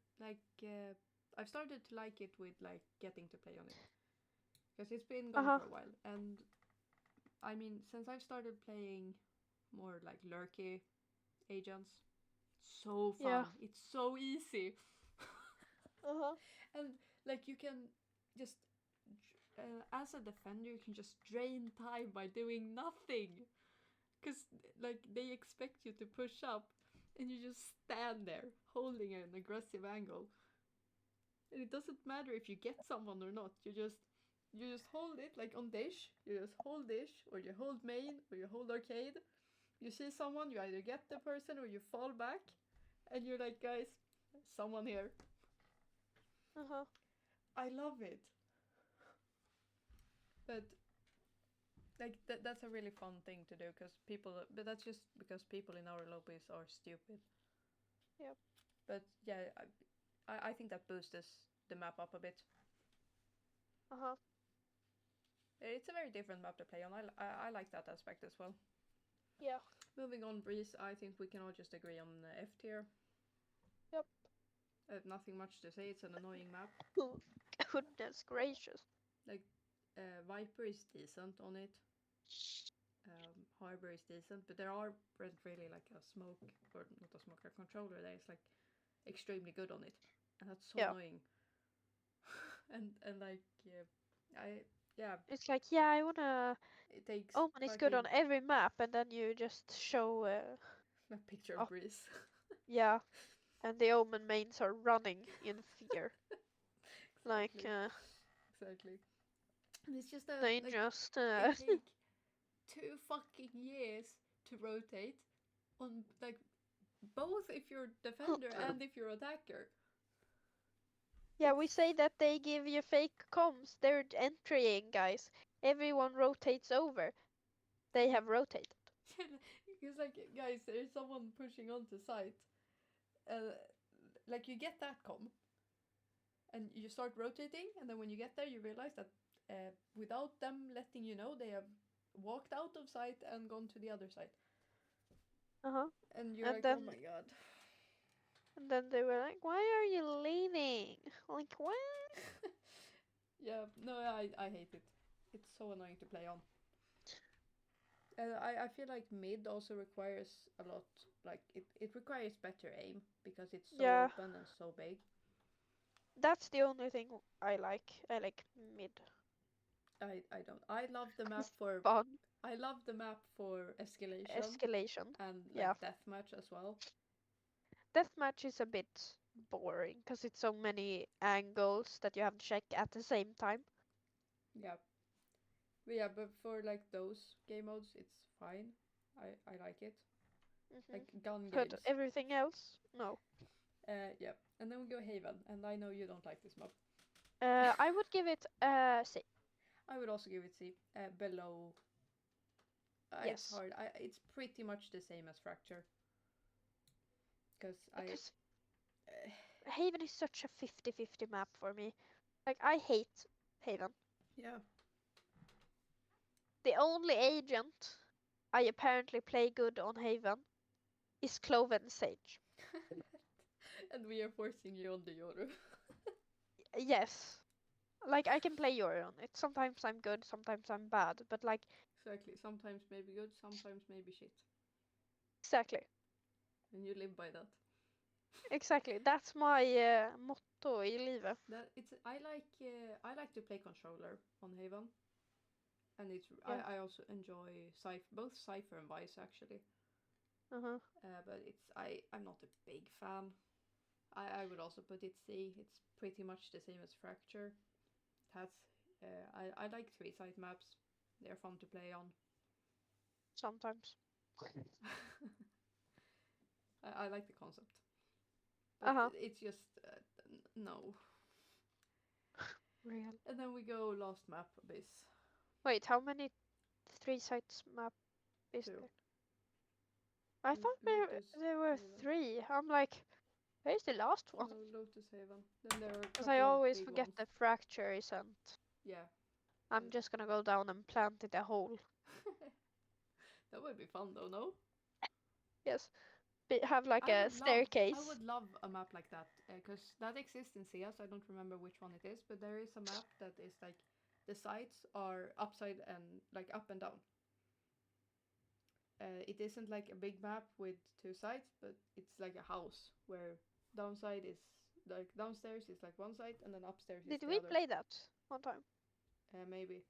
to like it with like getting to play on it, because it's been gone Uh-huh. for a while. And I mean, since I've started playing more like lurky agents, so Yeah. fun. It's so easy. Uh-huh. And like you can just, as a defender, you can just drain time by doing nothing, because like they expect you to push up, and you just stand there holding an aggressive angle, and it doesn't matter if you get someone or not. You just hold it, like on dish. You just hold dish, or you hold main, or you hold arcade. You see someone, you either get the person or you fall back, and you're like, guys, someone here. Uh-huh. I love it. But like that's a really fun thing to do, because people, but that's just because people in our lobbies are stupid. Yep. But yeah, I think that boosts the map up a bit. Uh-huh. It's a very different map to play on. I like that aspect as well. Yeah. Moving on, Breeze, I think we can all just agree on F tier. Yep. Nothing much to say. It's an annoying map. Goodness gracious. Like, Viper is decent on it. Harbor is decent, but there aren't really like a smoke, or not a smoke, a controller that is like extremely good on it, and that's so Yeah. annoying. And like, I yeah, It's like, yeah, I wanna it takes Omen is good on fucking every map and then you just show a picture of up. Breeze. Yeah. And the Omen mains are running in fear. Like Exactly, exactly. And it's just they like just they take 2 fucking years to rotate on, like, both if you're defender and if you're attacker. Yeah, we It's say that they give you fake comms. They're entering, guys. Everyone rotates over. They have rotated. because like, guys, there's someone pushing onto site. Uh, like you get that com, and you start rotating, and then when you get there, you realize that without them letting you know, they have walked out of sight and gone to the other side, Uh-huh. and you're And like, oh then my god. and then they were like, "Why are you leaving?" Like, what? Yeah, no, I hate it. It's so annoying to play on. I feel like mid also requires a lot. Like it requires better aim, because it's so Yeah, open and so big. that's the only thing I like. I like mid. I don't. I love the map It's for fun. I love the map for escalation Escalation. and like Yeah. deathmatch as well. Deathmatch is a bit boring because it's so many angles that you have to check at the same time. Yeah, but for like those game modes, it's fine. I like it. Hmm. Like gun But games. everything else, no. Yeah, and then we go Haven, and I know you don't like this map. I would give it C. I would also give it C. Below, it's Yes. hard. It's pretty much the same as Fracture, because Because Haven is such a 50-50 map for me. Like, I hate Haven. yeah. The only agent I apparently play good on Haven is Cloven Sage. And we are forcing you on the Yoru. Yes. Like I can play Yuri on it. Sometimes I'm good, sometimes I'm bad, but like Exactly. Sometimes maybe good, sometimes maybe shit. exactly. And you live by that. Exactly. That's my motto i livet. That it's I like to play controller on Haven, and Yeah. I also enjoy both Cypher and Vice actually. Uh-huh. But I'm not a big fan. I would also put it C. It's pretty much the same as Fracture. It has I like 3-side maps. They're fun to play on. Sometimes. I like the concept, but Uh-huh. it's just no. Real. And then we go last map Abyss Wait, how many three sides map is 2. there? I thought Lotus there were Haven. three. I'm like, where's the last one? No, Lotus Haven. Then there are a Because I couple of always big forget ones. the fracture isn't. Yeah. I'm just gonna go down and plant it a hole. That would be fun though, no? Yes. Have like a I staircase. would love a map like that because that exists in CS. I don't remember which one it is, but there is a map that is like the sides are upside and like up and down. It isn't like a big map with two sides, but it's like a house where downside is like downstairs is like one side and then upstairs is Did the we other. play that one time? Maybe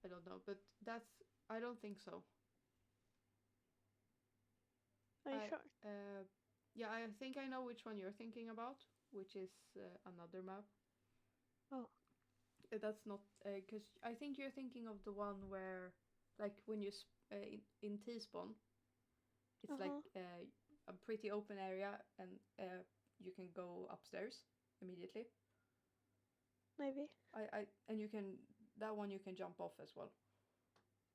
I don't know, but I don't think so. Are you I sure? Yeah, I think I know which one you're thinking about, which is another map. Oh. That's not because I think you're thinking of the one where, like, when you in T-spawn, it's like Uh-huh. a pretty open area, and you can go upstairs immediately. Maybe. And you can that one you can jump off as well.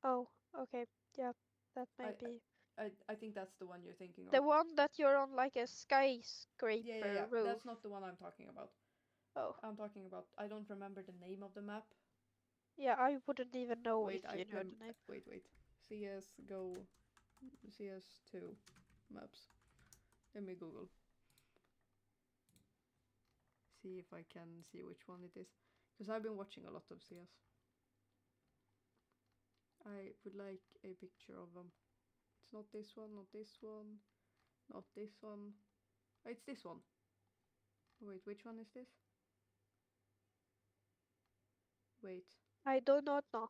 Oh, okay. Yeah, that I may be. I think that's the one you're thinking of. The one that you're on like a Yeah. skyscraper roof. That's not the one I'm talking about. Oh. I'm talking about. I don't remember the name of the map. Yeah, I wouldn't even know Wait, if you know the name. wait. CS:GO CS2 maps. Let me Google. See if I can see which one it is. Because I've been watching a lot of CS. I would like a picture of them. It's not this one, not this one, not this one. Oh, it's this one. Wait, which one is this? Wait. I do not know.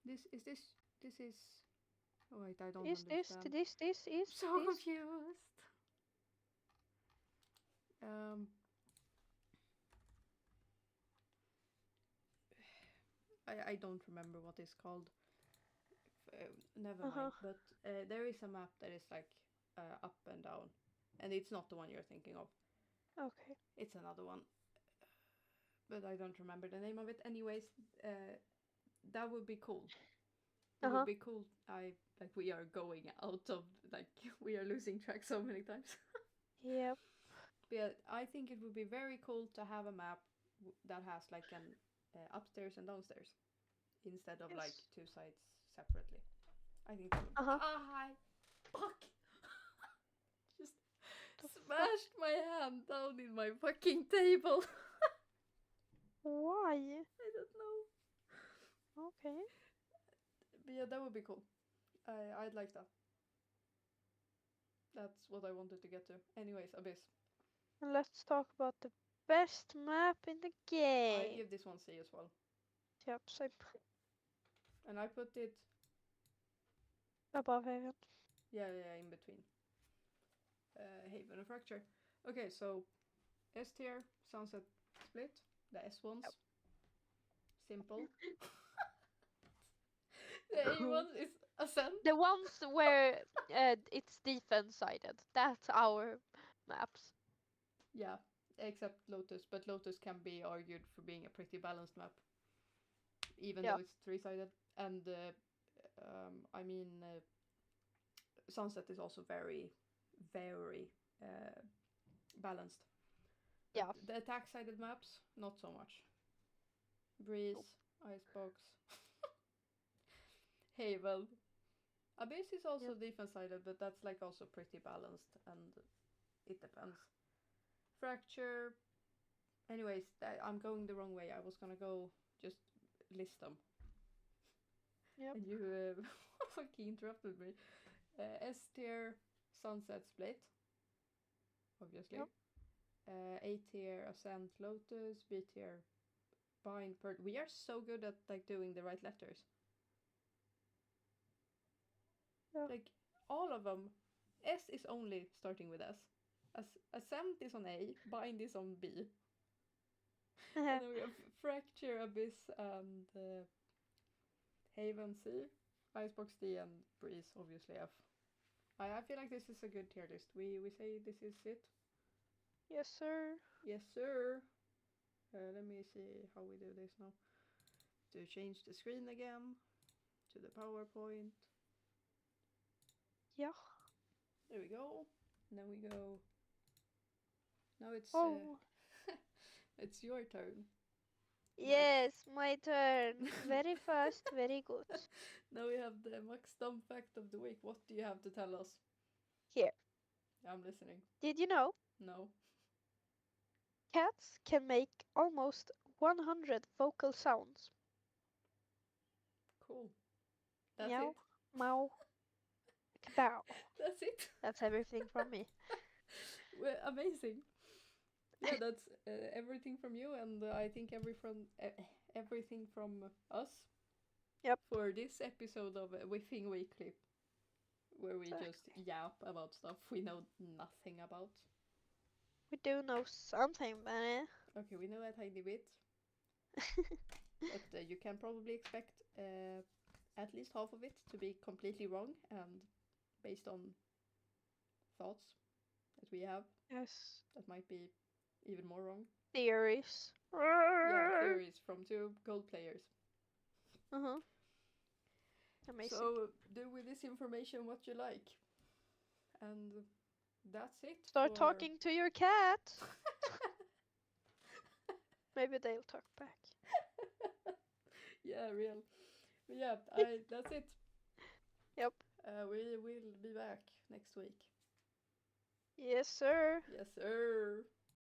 This is. Oh, wait, I don't Is this understand. this is So this? confused. Um, I don't remember what it's called. Never Uh-huh. mind. But there is a map that is like up and down, and it's not the one you're thinking of. Okay. It's another one, but I don't remember the name of it. Anyways, that would be cool. It would Uh-huh. be cool. We are going out of like we are losing track so many times. Yep. But yeah, I think it would be very cool to have a map that has like an upstairs and downstairs instead of like Yes. two sides separately. I think that would. Uh-huh. Fuck! Just The fuck? smashed my hand down in my fucking table. Why? I don't know. Okay. But yeah, that would be cool. I'd like that. That's what I wanted to get to. Anyways, Abyss. And let's talk about the best map in the I game. give this one C as well. Yep, same. And I put it. Above Haven. Yeah, in between. Haven and Fracture. Okay, so S tier, Sunset Split. The S ones. Yep. Simple. The A ones is Ascent. The ones where it's defense sided. That's our maps. Yeah, except Lotus, but Lotus can be argued for being a pretty balanced map, even Yeah. though it's three-sided. And I mean, Sunset is also very, very balanced. But Yeah. the attack-sided maps, not so much. Breeze, Nope. Icebox, Havel. Abyss is also Yep. defense sided, but that's like also pretty balanced, and it depends. Fracture. Anyways, I'm going the wrong way. I was gonna go just list them, Yep. and you fucking interrupted me. S tier, Sunset Split, obviously. Yep. A tier, Ascent Lotus. B tier, Bind Bird. We are so good at like doing the right letters. Yeah. Like all of them. S is only starting with S. Ascent is on A. Bind is on B. And then we have Fracture, Abyss, and Haven C. Icebox D, and Breeze, obviously F. I feel like this is a good tier list. We say this is it. Yes, sir. Yes, sir. Let me see how we do this now. To change the screen again to the PowerPoint. Yeah. There we go. And then we go. Now Oh. it's your turn. Yes, my turn. Very fast, very good. Now we have the Max dumb fact of the week. What do you have to tell us? Here. I'm listening. Did you know No. cats can make almost 100 vocal sounds? Cool. That's Meow, it. meow, kabow. That's it. That's everything from me. Well, amazing. Yeah, that's everything from you, and I think everything from us Yep. for this episode of Whiffing Weekly, where we just Exactly. yap about stuff we know nothing about. We do know something, Benny. Okay, we know a tiny bit, but you can probably expect at least half of it to be completely wrong and based on thoughts that we have Yes. that might be even more wrong. Theories. Yeah, theories from two gold players. Uh-huh. Amazing. So do with this information what you like. And that's it Start for. talking to your cat. Maybe they'll talk back. Yeah, real. But yeah, that's it. Yep. We will be back next week. Yes, sir. Yes, sir.